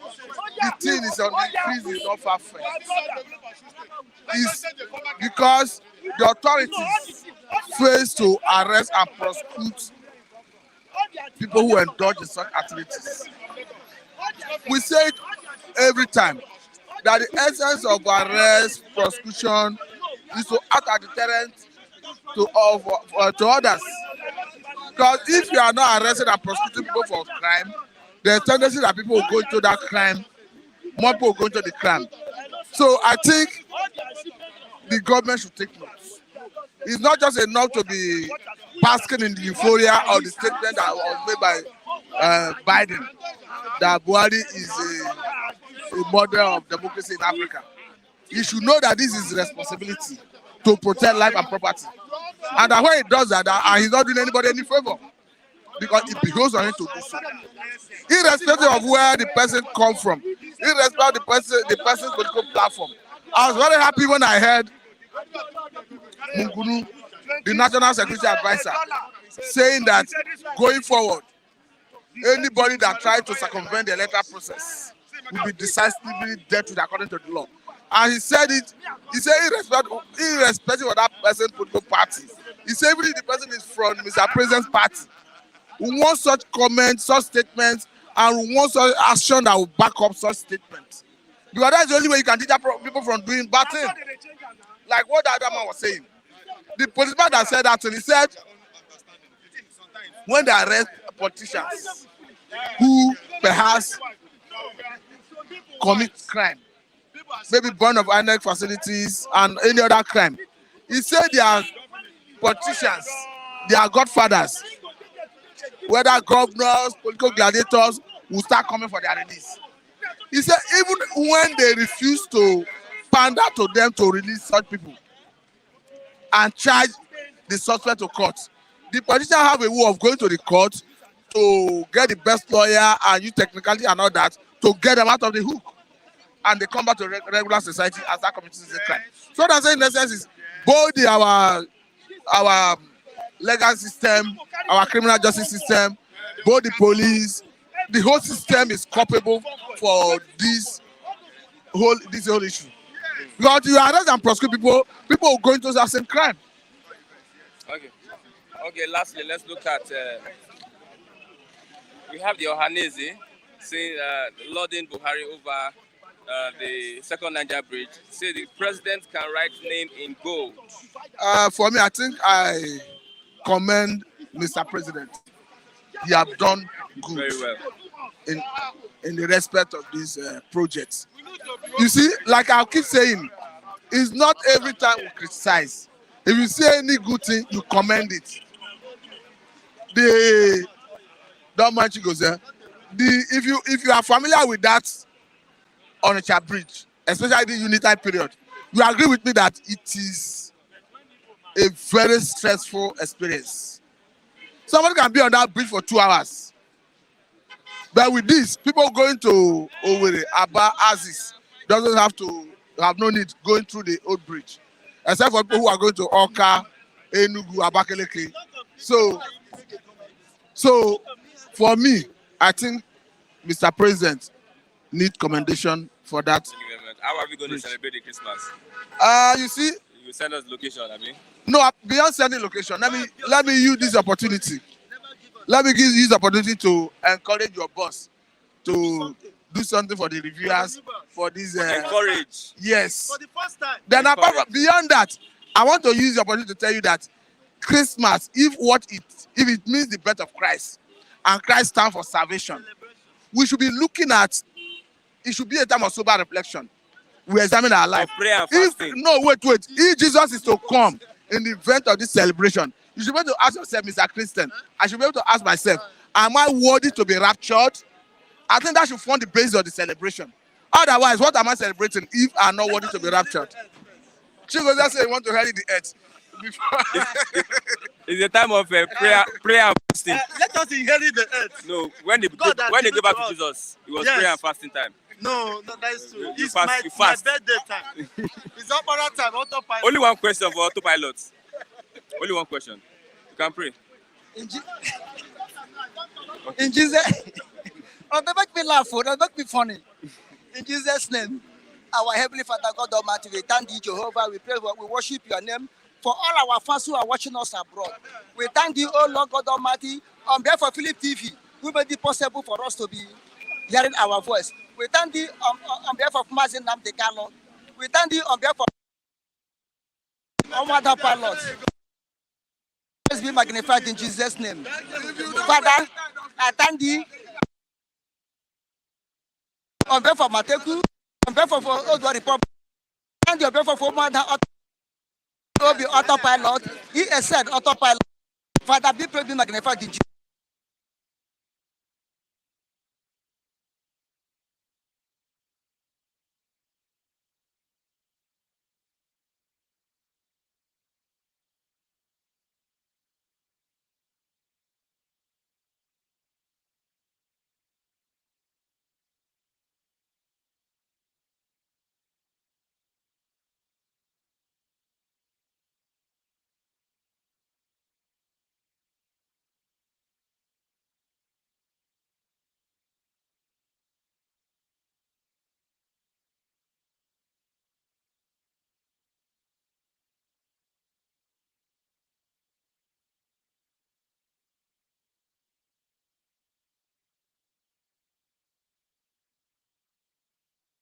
the thing is on the increase is not far-fetched is because the authorities fail to arrest and prosecute people who indulge in such activities. We say it every time that the essence of arrest, prosecution is to act as a deterrent to others. Because if you are not arresting and prosecuting people for crime, there's a tendency that people will go into that crime, more people will go into the crime. So I think the government should take note. It's not just enough to be basking in the euphoria of the statement that was made by Biden. that Buhari is a model of democracy in Africa. He should know that this is his responsibility to protect life and property. And that when he does that, and he's not doing anybody any favor, because it behoves on him to do so. Irrespective of where the person comes from, irrespective of the person's political platform. I was very happy when I heard Mungunu, the National Security Advisor, saying that going forward, anybody that tries to circumvent the electoral process will be decisively dealt with according to the law. And he said irrespective of that person's political party. He said even if the person is from Mr. President's party, we want such comments, such statements, and we want such action that will back up such statements. Because that's the only way you can teach people from doing bad things. Like what the other man was saying. The policeman that said that, he said, when they arrest politicians who perhaps commit crime, maybe burn of Inec facilities and any other crime, he said they are politicians, they are godfathers, whether governors, political gladiators, will start coming for their release. He said even when they refuse to pander to them to release such people and charge the suspect to court, the politicians have a way of going to the court to get the best lawyer and use technicality and all that to get them out of the hook. And they come back to regular society as that committing a crime. So what I'm saying in essence is both our legal system, our criminal justice system, both the police, the whole system is culpable for this whole issue. Because you arrest and prosecute people will go into that same crime. Okay, lastly, let's look at, we have the Ohanese saying lauding Buhari over the second Niger bridge. Say the president can write name in gold. For me, I think I commend Mr. President. He have done good. Very well. In the respect of these projects. You see, like I keep saying, it's not every time we criticize. If you see any good thing, you commend it. Don't mind you goes there. If you are familiar with that Onitsha bridge, especially the unitary period, you agree with me that it is a very stressful experience. Somebody can be on that bridge for 2 hours. But with this, people going to Owerri, Aba, Aziz, doesn't have no need going through the old bridge. Except for people who are going to Oka, Enugu, Abakaliki. So for me, I think Mr. President needs commendation for that. Thank you very much. How are we going to celebrate the Christmas? You see, You send us location, I mean. no, beyond sending location, let me use this opportunity. Let me use the opportunity to encourage your boss to do something for the reviewers for this. Encourage. Yes. For the first time. Then beyond that, I want to use the opportunity to tell you that Christmas, if it means the birth of Christ, and Christ stands for salvation, we should be looking at. It should be a time of sober reflection. We examine our life. Prayer and fasting. Wait. If Jesus is to come in the event of this celebration, you should be able to ask yourself, Mr. Christian, I should be able to ask myself, am I worthy to be raptured? I think that should form the basis of the celebration. Otherwise, what am I celebrating if I'm not worthy to be raptured? Chigoza said he wants to inherit the earth. It's a time of prayer and fasting. Let us inherit the earth. No, when they go back to Jesus, it was prayer and fasting time. No, that is true. You It's fast. my birthday time. It's opera time, autopilot. Only one question for autopilots. Only one question. You can pray. In Jesus, oh, they make me laugh, they make me funny. In Jesus' name, our Heavenly Father, God Almighty, we thank you, Jehovah. We pray, we worship your name for all our fans who are watching us abroad. We thank you, oh Lord God Almighty, on behalf of Philip TV, who made it possible for us to be hearing our voice. We thank you on behalf of Mazin Namdekano. We thank you on behalf of all other pilots. Let's be magnified in Jesus' name. Father, I thank you on behalf of Mateku, on behalf of Old Republic, and on behalf of Omada autopilot. He has said autopilot. Father, be magnified in Jesus' name.